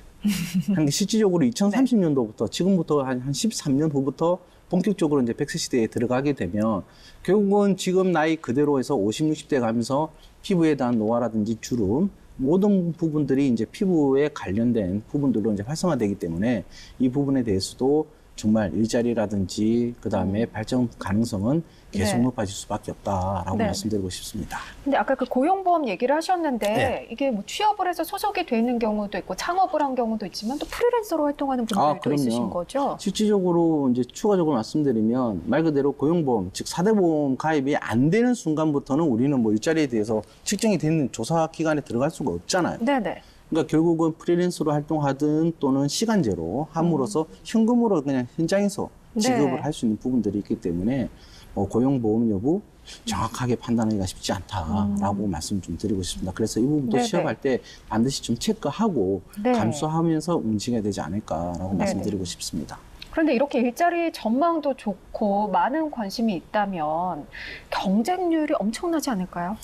한 게 실질적으로 2030년도부터 지금부터 한 13년 후부터 본격적으로 이제 100세 시대에 들어가게 되면 결국은 지금 나이 그대로 해서 50, 60대 가면서 피부에 대한 노화라든지 주름 모든 부분들이 이제 피부에 관련된 부분들로 이제 활성화되기 때문에 이 부분에 대해서도 정말 일자리라든지 그 다음에 발전 가능성은 계속
네.
높아질 수밖에 없다라고
네.
말씀드리고 싶습니다.
근데 아까 그 고용보험 얘기를 하셨는데
네.
이게 뭐 취업을 해서 소속이 돼 있는 경우도 있고 창업을 한 경우도 있지만 또 프리랜서로 활동하는 분들도
그럼요.
있으신 거죠?
실질적으로 이제 추가적으로 말씀드리면 말 그대로 고용보험, 즉 4대 보험 가입이 안 되는 순간부터는 우리는 뭐 일자리에 대해서 측정이 되는 조사 기간에 들어갈 수가 없잖아요.
네네.
그러니까 결국은 프리랜서로 활동하든 또는 시간제로 함으로써 현금으로 그냥 현장에서 지급을
네.
할 수 있는 부분들이 있기 때문에 고용보험 여부 정확하게 판단하기가 쉽지 않다라고 말씀 좀 드리고 싶습니다. 그래서 이 부분도
네네.
취업할 때 반드시 좀 체크하고
네.
감수하면서 움직여야 되지 않을까라고
네네.
말씀드리고 싶습니다.
그런데 이렇게 일자리 전망도 좋고 많은 관심이 있다면 경쟁률이 엄청나지 않을까요?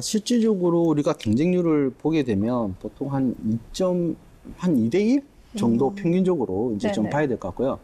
실질적으로 우리가 경쟁률을 보게 되면 보통 한 2대1 정도 평균적으로 이제 좀
네네.
봐야 될 것 같고요.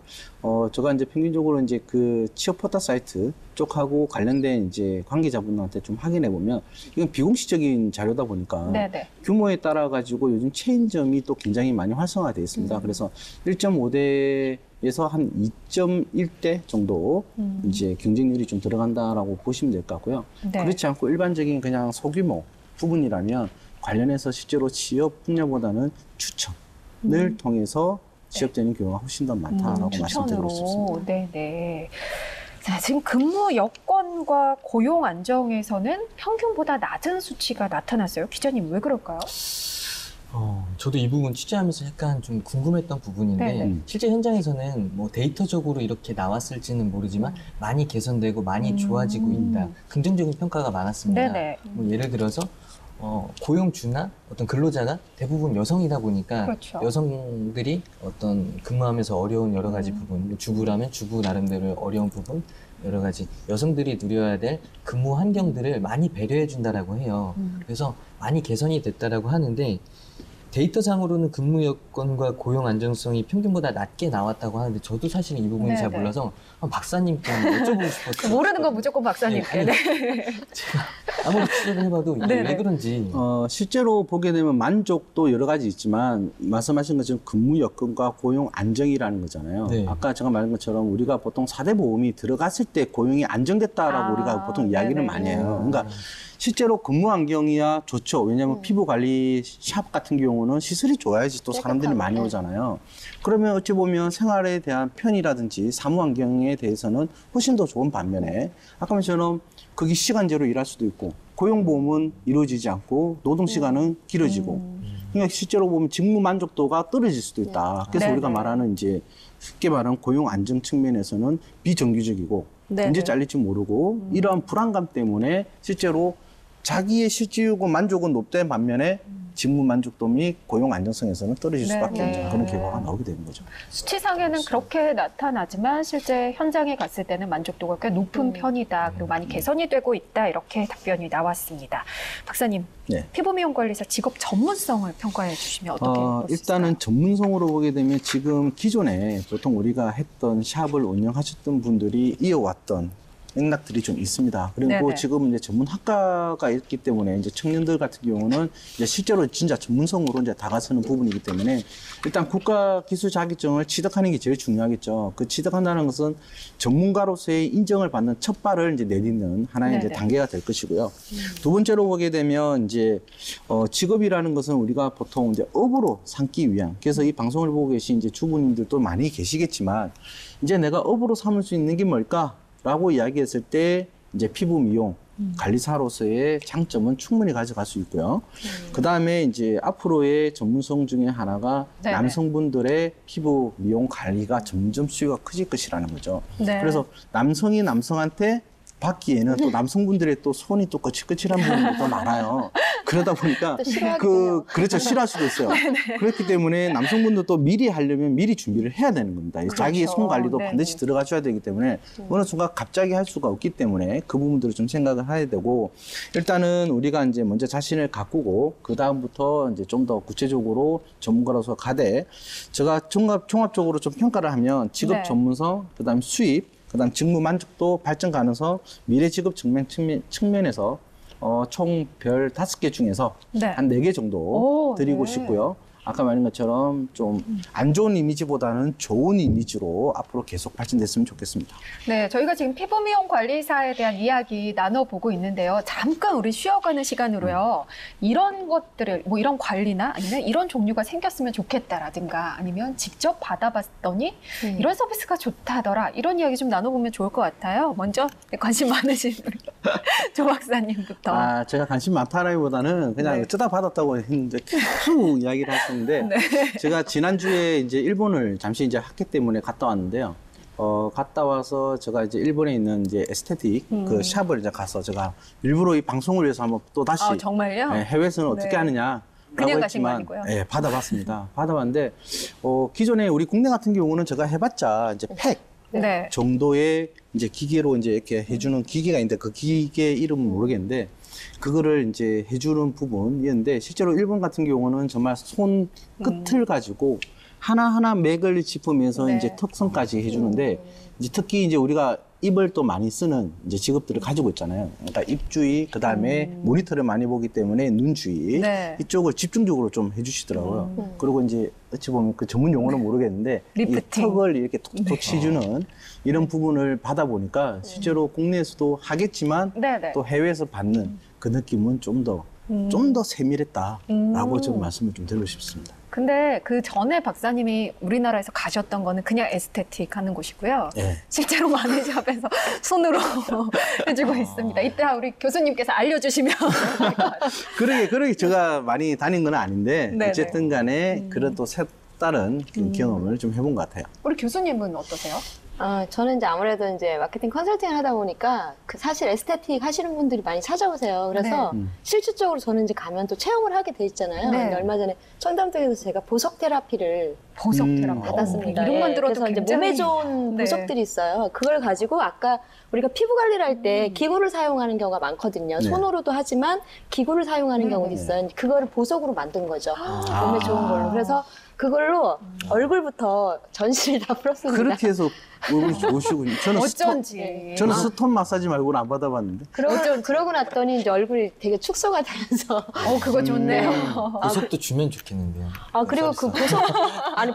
제가 이제 평균적으로 이제 그 취업 포털 사이트 쪽하고 관련된 이제 관계자분들한테 좀 확인해 보면 이건 비공식적인 자료다 보니까
네네.
규모에 따라 가지고 요즘 체인점이 또 굉장히 많이 활성화되어 있습니다. 그래서 1.5대에서 한 2.1대 정도 이제 경쟁률이 좀 들어간다라고 보시면 될 것 같고요.
네.
그렇지 않고 일반적인 그냥 소규모 부분이라면 관련해서 실제로 취업 분야보다는 추천을 통해서 취업되는 경우가 훨씬 더 많다라고 말씀드리고 싶습니다.
네네. 자, 지금 근무 여건과 고용 안정에서는 평균보다 낮은 수치가 나타났어요. 기자님, 왜 그럴까요?
저도 이 부분 취재하면서 약간 좀 궁금했던 부분인데
네네.
실제 현장에서는 뭐 데이터적으로 이렇게 나왔을지는 모르지만 많이 개선되고 많이 좋아지고 있다. 긍정적인 평가가 많았습니다.
네네.
뭐 예를 들어서 고용주나 어떤 근로자가 대부분 여성이다 보니까
그렇죠.
여성들이 어떤 근무하면서 어려운 여러 가지 부분, 뭐 주부라면 주부 나름대로 어려운 부분, 여러 가지 여성들이 누려야 될 근무 환경들을 많이 배려해 준다라고 해요. 그래서 많이 개선이 됐다라고 하는데 데이터상으로는 근무 여건과 고용 안정성이 평균보다 낮게 나왔다고 하는데 저도 사실 이 부분이 잘
네네.
몰라서 한번 박사님께 한번 여쭤보고 싶었어요.
모르는 건 무조건 박사님께.
네, 제가 아무리 취재를 해봐도 이게
네네.
왜 그런지
실제로 보게 되면 만족도 여러 가지 있지만 말씀하신 것처럼 근무 여건과 고용 안정이라는 거잖아요.
네.
아까 제가 말한 것처럼 우리가 보통 4대 보험이 들어갔을 때 고용이 안정됐다라고 우리가 보통 이야기를
네네.
많이 해요. 그러니까 실제로 근무 환경이야 좋죠. 왜냐하면 피부 관리 샵 같은 경우는 시설이 좋아야지 또 사람들이 많이 오잖아요. 그러면 어찌 보면 생활에 대한 편의라든지 사무 환경에 대해서는 훨씬 더 좋은 반면에 아까 말처럼 거기 시간제로 일할 수도 있고 고용보험은 이루어지지 않고 노동시간은 길어지고 그러니까 실제로 보면 직무 만족도가 떨어질 수도 있다. 그래서
네네.
우리가 말하는 이제 쉽게 말하는 고용 안정 측면에서는 비정규직이고
네네.
언제 잘릴지 모르고 이러한 불안감 때문에 실제로 자기의 실질고 만족은 높된 반면에 직무 만족도 및 고용 안정성에서는 떨어질 수밖에
네네.
없는 그런 결과가 나오게 되는 거죠.
수치상에는 그렇게 나타나지만 실제 현장에 갔을 때는 만족도가 꽤 높은 편이다. 그리고 많이 개선이 되고 있다. 이렇게 답변이 나왔습니다. 박사님,
네.
피부미용관리사 직업 전문성을 평가해 주시면 어떻게 볼 수 있을까요?
일단은 전문성으로 보게 되면 지금 기존에 보통 우리가 했던 샵을 운영하셨던 분들이 이어왔던 맥락들이 좀 있습니다. 그리고
네네.
지금 이제 전문 학과가 있기 때문에 이제 청년들 같은 경우는 이제 실제로 진짜 전문성으로 이제 다가서는 부분이기 때문에 일단 국가 기술 자격증을 취득하는 게 제일 중요하겠죠. 그 취득한다는 것은 전문가로서의 인정을 받는 첫 발을 이제 내딛는 하나의 이제
네네.
단계가 될 것이고요. 두 번째로 보게 되면 이제 직업이라는 것은 우리가 보통 이제 업으로 삼기 위한, 그래서 이 방송을 보고 계신 이제 주부님들도 많이 계시겠지만 이제 내가 업으로 삼을 수 있는 게 뭘까라고 이야기했을 때 이제 피부 미용 관리사로서의 장점은 충분히 가져갈 수 있고요. 그 다음에 이제 앞으로의 전문성 중에 하나가
네네.
남성분들의 피부 미용 관리가 점점 수요가 커질 것이라는 거죠.
네.
그래서 남성이 남성한테 받기에는 또 남성분들의 또 손이 또 거칠거칠한 부분이 또 많아요. 그러다 보니까
또 싫어하겠네요.
그렇죠. 싫어할 수도 있어요. 그렇기 때문에 남성분도 또 미리 하려면 미리 준비를 해야 되는 겁니다. 자기의 손 관리도
네네.
반드시 들어가줘야 되기 때문에 어느 순간 갑자기 할 수가 없기 때문에 그 부분들을 좀 생각을 해야 되고, 일단은 우리가 이제 먼저 자신을 가꾸고 그 다음부터 이제 좀 더 구체적으로 전문가로서 가되, 제가 종합적으로 좀 평가를 하면 직업
네.
전문성, 그다음 수입, 그다음 직무 만족도, 발전 가능성, 미래 직업 측면에서 총 별 5개 중에서
네.
한 4개 정도
오,
드리고
네.
싶고요. 아까 말한 것처럼 좀 안 좋은 이미지보다는 좋은 이미지로 앞으로 계속 발전됐으면 좋겠습니다.
네, 저희가 지금 피부 미용 관리사에 대한 이야기 나눠보고 있는데요. 잠깐 우리 쉬어가는 시간으로요. 이런 것들을, 뭐 이런 관리나 아니면 이런 종류가 생겼으면 좋겠다라든가 아니면 직접 받아봤더니 이런 서비스가 좋다더라. 이런 이야기 좀 나눠보면 좋을 것 같아요. 먼저 관심 많으신 우리 조 박사님부터.
제가 관심 많다라기보다는 그냥
네.
쓰다 받았다고 했는데 계속 이야기를 하시는데 제가 지난주에 이제 일본을 잠시 이제 학회 때문에 갔다 왔는데요. 갔다 와서 제가 이제 일본에 있는 이제 에스테틱 그 샵을 이제 가서 제가 일부러 이 방송을 위해서 한번 또 다시
아, 정말요?
네, 해외에서는 어떻게
네.
하느냐.
그냥
라고
가신 거
했지만,
아니고요?
네, 받아봤습니다. 받아봤는데, 기존에 우리 국내 같은 경우는 제가 해봤자 이제 팩
네.
정도의 이제 기계로 이제 이렇게 해주는 기계가 있는데 그 기계 이름은 모르겠는데, 그거를 이제 해주는 부분이었는데, 실제로 일본 같은 경우는 정말 손 끝을 가지고 하나하나 맥을 짚으면서
네.
이제 턱선까지 해주는데, 이제 특히 이제 우리가 입을 또 많이 쓰는 이제 직업들을 가지고 있잖아요. 그러니까 입 주위, 그 다음에 모니터를 많이 보기 때문에 눈 주위,
네.
이쪽을 집중적으로 좀 해주시더라고요. 그리고 이제 어찌 보면 그 전문 용어는 모르겠는데, 이
리프팅.
턱을 이렇게 톡톡 치주는 이런 부분을 받아보니까 실제로 국내에서도 하겠지만
네네.
또 해외에서 받는 그 느낌은 좀 더 세밀했다라고 좀 말씀을 좀 드리고 싶습니다.
근데 그 전에 박사님이 우리나라에서 가셨던 거는 그냥 에스테틱 하는 곳이고요.
네.
실제로 마네샵에서 손으로 해주고 있습니다. 이따 우리 교수님께서 알려주시면 될 것 같아요.
그러게 제가 많이 다닌 건 아닌데
네네.
어쨌든 간에 그런 또 색다른 그 경험을 좀 해본 것 같아요.
우리 교수님은 어떠세요?
저는 이제 아무래도 이제 마케팅 컨설팅을 하다 보니까 사실 에스테틱 하시는 분들이 많이 찾아오세요. 그래서
네.
실질적으로 저는 이제 가면 또 체험을 하게 돼 있잖아요.
네.
근데 얼마 전에 청담동에서 제가 보석 테라피를
보석 테라피
받았습니다.
이름만
예,
들어도
그래서 이제
굉장히
몸에 좋은
네.
보석들이 있어요. 그걸 가지고 아까 우리가 피부 관리를 할 때 기구를 사용하는 경우가 많거든요.
네.
손으로도 하지만 기구를 사용하는 경우도 있어요. 그거를 보석으로 만든 거죠. 몸에 좋은 걸로. 그래서 그걸로 얼굴부터 전신을 다 풀었습니다.
그렇게 해서 얼굴이 좋으시군요.
어쩐지.
저는 스톤 마사지 말고는 안 받아봤는데.
그러고 났더니 이제 얼굴이 되게 축소가 되면서.
그거 좋네요.
보석도 주면 좋겠는데요.
그리고 그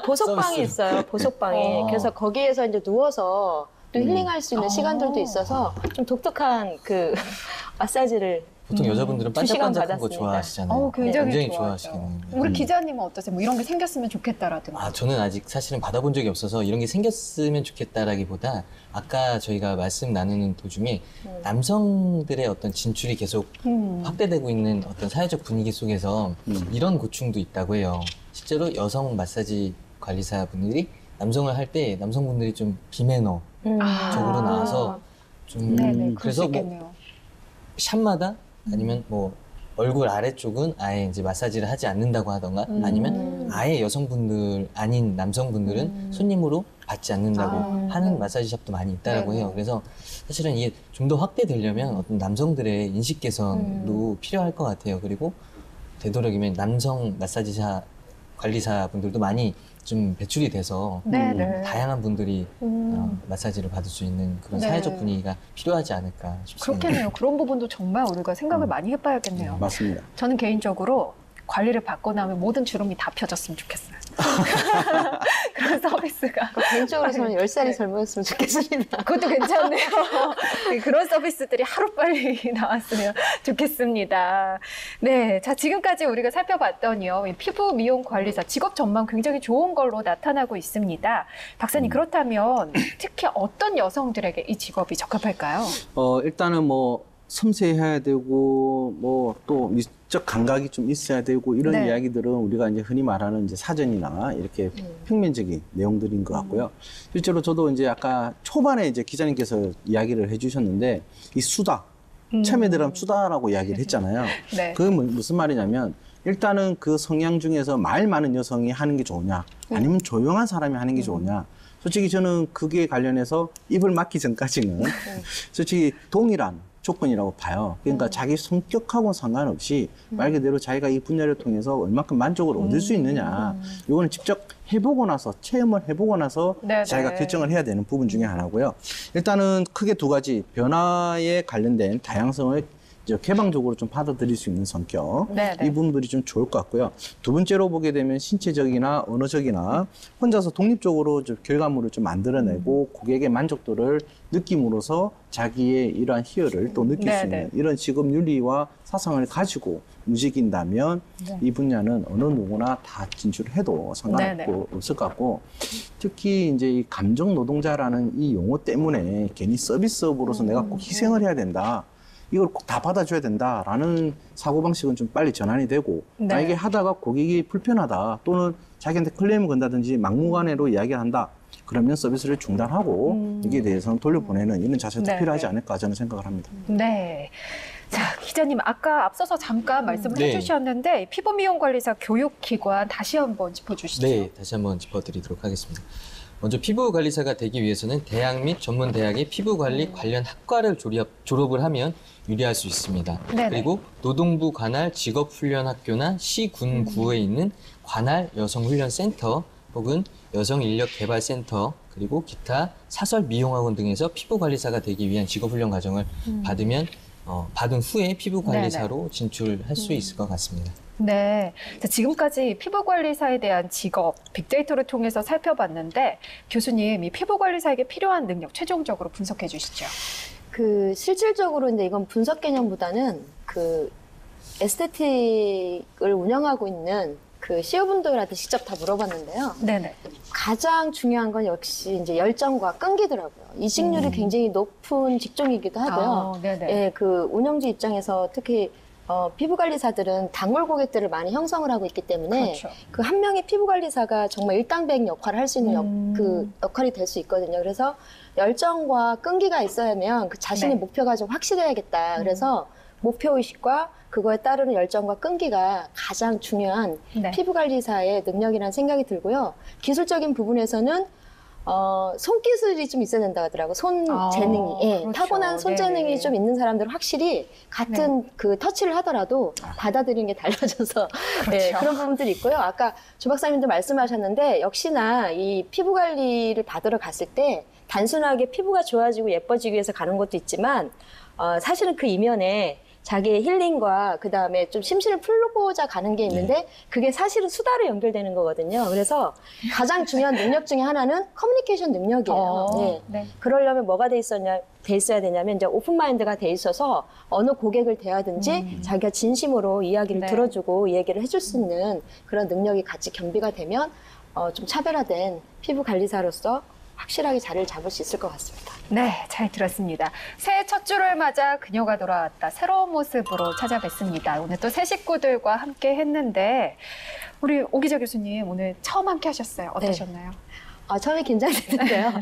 보석방이
서비스.
있어요. 보석방이. 그래서 거기에서 이제 누워서 또 힐링할 수 있는 시간들도 있어서 좀 독특한 그 마사지를
보통 여자분들은
2시간
반짝반짝한 거
받았습니다.
좋아하시잖아요.
굉장히
좋아하시겠네요.
우리 기자님은 어떠세요? 뭐 이런 게 생겼으면 좋겠다라든가.
저는 아직 사실은 받아본 적이 없어서 이런 게 생겼으면 좋겠다라기보다 아까 저희가 말씀 나누는 도중에 남성들의 어떤 진출이 계속 확대되고 있는 어떤 사회적 분위기 속에서 이런 고충도 있다고 해요. 실제로 여성 마사지 관리사분들이 남성을 할 때 남성분들이 좀 비매너 적으로 나와서 좀
네네, 그럴 수
그래서 뭐
있겠네요.
샵마다 아니면 뭐 얼굴 아래쪽은 아예 이제 마사지를 하지 않는다고 하던가 아니면 아예 여성분들 아닌 남성분들은 손님으로 받지 않는다고 하는 마사지 샵도 많이 있다라고 해요. 그래서 사실은 이게 좀 더 확대되려면 어떤 남성들의 인식 개선도 필요할 것 같아요. 그리고 되도록이면 남성 마사지사 관리사분들도 많이 좀 배출이 돼서
네네.
다양한 분들이 마사지를 받을 수 있는 그런
네.
사회적 분위기가 필요하지 않을까 싶습니다.
그렇겠네요. 그런 부분도 정말 우리가 생각을 많이 해봐야겠네요.
맞습니다.
저는 개인적으로 관리를 받고 나면 모든 주름이 다 펴졌으면 좋겠어요. 그런 서비스가.
개인적으로 저는 10살이
네.
젊어졌으면 좋겠습니다.
그것도 괜찮네요. 그런 서비스들이 하루빨리 나왔으면 좋겠습니다. 네. 자, 지금까지 우리가 살펴봤더니요. 이 피부 미용 관리사 직업 전망 굉장히 좋은 걸로 나타나고 있습니다. 박사님, 그렇다면 특히 어떤 여성들에게 이 직업이 적합할까요?
일단은 뭐 섬세해야 되고 뭐 또 미적 감각이 좀 있어야 되고 이런
네.
이야기들은 우리가 이제 흔히 말하는 이제 사전이나 이렇게 평면적인 내용들인 것 같고요. 실제로 저도 이제 아까 초반에 이제 기자님께서 이야기를 해주셨는데 이 수다 처음에 들으면 수다라고 이야기를 했잖아요.
네.
그게 무슨 말이냐면 일단은 그 성향 중에서 말 많은 여성이 하는 게 좋으냐 아니면 조용한 사람이 하는 게 좋으냐. 솔직히 저는 그게 관련해서 입을 막기 전까지는 솔직히 동일한 조건이라고 봐요. 그러니까 자기 성격하고는 상관없이 말 그대로 자기가 이 분야를 통해서 얼마큼 만족을 얻을 수 있느냐. 이거는 직접 해보고 나서 체험을 해보고 나서
네네.
자기가 결정을 해야 되는 부분 중에 하나고요. 일단은 크게 두 가지 변화에 관련된 다양성을 이제 개방적으로 좀 받아들일 수 있는 성격.
네네.
이 부분들이 좀 좋을 것 같고요. 두 번째로 보게 되면 신체적이나 언어적이나 혼자서 독립적으로 좀 결과물을 좀 만들어내고 고객의 만족도를 느낌으로써 자기의 이러한 희열을 또 느낄 수
네네.
있는 이런 직업 윤리와 사상을 가지고 움직인다면 이 분야는 어느 누구나 다 진출해도 상관없을 것 같고 특히 이제 이 감정 노동자라는 이 용어 때문에 괜히 서비스업으로서 내가 꼭 희생을 해야 된다. 이걸 꼭 다 받아줘야 된다라는 사고방식은 좀 빨리 전환이 되고
네.
만약에 하다가 고객이 불편하다 또는 자기한테 클레임을 건다든지 막무가내로 이야기를 한다. 그러면 서비스를 중단하고 여기에 대해서는 돌려보내는 이런 자세도
네.
필요하지 않을까 저는 생각을 합니다.
네. 자, 기자님, 아까 앞서서 잠깐 말씀을
네.
해주셨는데 피부 미용 관리사 교육기관 다시 한번 짚어주시죠.
네, 다시 한번 짚어드리도록 하겠습니다. 먼저 피부관리사가 되기 위해서는 대학 및 전문대학의 피부관리 관련 학과를 졸업을 하면 유리할 수 있습니다.
네네.
그리고 노동부 관할 직업훈련학교나 시군구에 있는 관할 여성훈련센터 혹은 여성인력개발센터 그리고 기타 사설 미용학원 등에서 피부관리사가 되기 위한 직업훈련 과정을 받으면 받은 후에 피부관리사로 진출할 수 있을 것 같습니다.
네. 자, 지금까지 피부관리사에 대한 직업, 빅데이터를 통해서 살펴봤는데 교수님, 이 피부관리사에게 필요한 능력 최종적으로 분석해 주시죠.
실질적으로 이제 이건 분석 개념보다는 에스테틱을 운영하고 있는 CEO분들한테 직접 다 물어봤는데요.
네네.
가장 중요한 건 역시 이제 열정과 끈기더라고요. 이직률이 굉장히 높은 직종이기도 하고요.
아, 네네.
예, 운영주 입장에서 특히 피부관리사들은 단골 고객들을 많이 형성을 하고 있기 때문에
그렇죠.
한 명의 피부관리사가 정말 일당백 역할을 할 수 있는 역할이 될 수 있거든요. 그래서 열정과 끈기가 있어야면 자신의
네.
목표가 좀 확실해야겠다. 그래서 목표의식과 그거에 따르는 열정과 끈기가 가장 중요한
네.
피부관리사의 능력이라는 생각이 들고요. 기술적인 부분에서는 손기술이 좀 있어야 된다고 하더라고요. 재능이. 예,
그렇죠.
타고난 손재능이
네네.
좀 있는 사람들은 확실히 같은 터치를 하더라도 받아들이는 게 달라져서 예,
그렇죠.
그런 부분들이 있고요. 아까 조 박사님도 말씀하셨는데 역시나 이 피부 관리를 받으러 갔을 때 단순하게 피부가 좋아지고 예뻐지기 위해서 가는 것도 있지만 사실은 그 이면에 자기의 힐링과 그 다음에 좀 심신을 풀고자 가는 게 있는데 그게 사실은 수다로 연결되는 거거든요. 그래서 가장 중요한 능력 중에 하나는 커뮤니케이션 능력이에요. 네.
네.
그러려면 뭐가 돼 있어야 되냐면 이제 오픈 마인드가 돼 있어서 어느 고객을 대하든지 자기가 진심으로 이야기를
네.
들어주고 얘기를 해줄 수 있는 그런 능력이 같이 겸비가 되면 좀 차별화된 피부 관리사로서 확실하게 자리를 잡을 수 있을 것 같습니다.
네, 잘 들었습니다. 새해 첫 주를 맞아 그녀가 돌아왔다. 새로운 모습으로 찾아뵙습니다. 오늘 또 새 식구들과 함께 했는데 우리 오기자 교수님 오늘 처음 함께 하셨어요. 어떠셨나요?
처음에 긴장됐는데요.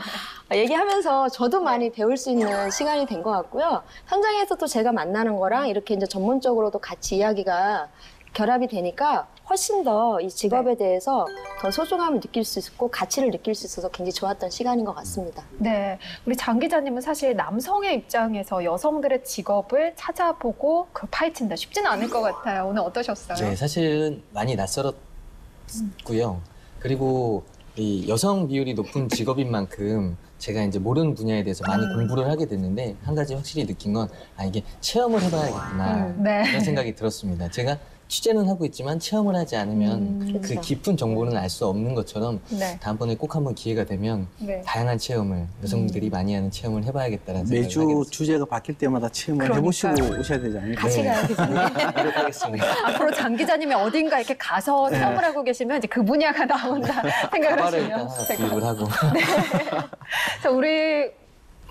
얘기하면서 저도 많이 배울 수 있는 시간이 된 것 같고요. 현장에서 또 제가 만나는 거랑 이렇게 이제 전문적으로도 같이 이야기가 결합이 되니까 훨씬 더 이 직업에 대해서 더 소중함을 느낄 수 있고 가치를 느낄 수 있어서 굉장히 좋았던 시간인 것 같습니다.
네, 우리 장 기자님은 사실 남성의 입장에서 여성들의 직업을 찾아보고 파헤친다 쉽지는 않을 것 같아요. 오늘 어떠셨어요?
네, 사실은 많이 낯설었고요. 그리고 이 여성 비율이 높은 직업인 만큼 제가 이제 모르는 분야에 대해서 많이 공부를 하게 됐는데 한 가지 확실히 느낀 건 이게 체험을 해봐야겠구나
네.
이런 생각이 들었습니다. 제가 취재는 하고 있지만 체험을 하지 않으면 그
그렇죠.
깊은 정보는 알 수 없는 것처럼
네.
다음번에 꼭 한번 기회가 되면
네.
다양한 체험을 여성들이 많이 하는 체험을 해봐야겠다는 생각을 하게
매주
됐습니다.
주제가 바뀔 때마다 체험을
그러니까요.
해보시고 오셔야 되지 않을까?
같이 가요, 기자님.
노력하겠습니다.
앞으로 장 기자님이 어딘가 이렇게 가서 체험을 하고 계시면 이제 그 분야가 나온다 생각을
가발을 일단
하시면
하나
될 것
구입을 하고
자, 우리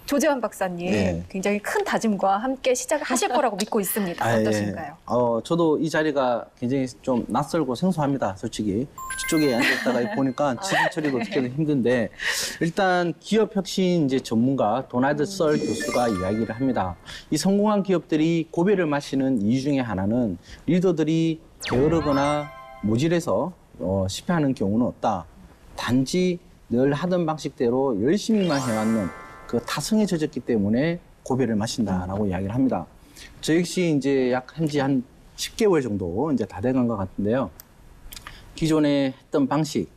조재환 박사님
네.
굉장히 큰 다짐과 함께 시작을 하실 거라고 믿고 있습니다.
아, 예.
어떠신가요?
저도 이 자리가 굉장히 좀 낯설고 생소합니다, 솔직히. 뒤쪽에 앉았다가 보니까 지금 처리도 어떻게든 힘든데, 일단 기업 혁신 이제 전문가 도나드 썰 교수가 이야기를 합니다. 이 성공한 기업들이 고배를 마시는 이유 중에 하나는 리더들이 게으르거나 모질해서 실패하는 경우는 없다. 단지 늘 하던 방식대로 열심히만 해왔는 그 타성에 젖었기 때문에 고배를 마신다라고 이야기를 합니다. 저 역시 이제 약 한지 한 10개월 정도 이제 다 돼간 것 같은데요. 기존에 했던 방식,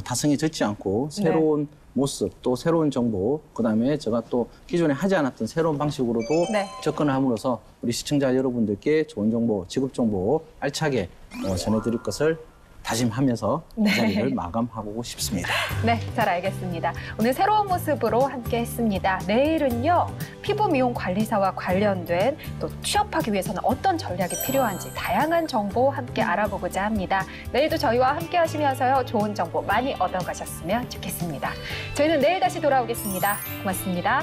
타성에 젖지 않고 새로운 모습, 또 새로운 정보, 그다음에 제가 또 기존에 하지 않았던 새로운 방식으로도
네.
접근을 함으로써 우리 시청자 여러분들께 좋은 정보, 직업 정보 알차게 전해드릴 것을 다짐하면서
네.
이 자리를 마감하고 싶습니다.
네, 잘 알겠습니다. 오늘 새로운 모습으로 함께 했습니다. 내일은요, 피부 미용 관리사와 관련된 또 취업하기 위해서는 어떤 전략이 필요한지 다양한 정보 함께 알아보고자 합니다. 내일도 저희와 함께 하시면서요, 좋은 정보 많이 얻어가셨으면 좋겠습니다. 저희는 내일 다시 돌아오겠습니다. 고맙습니다.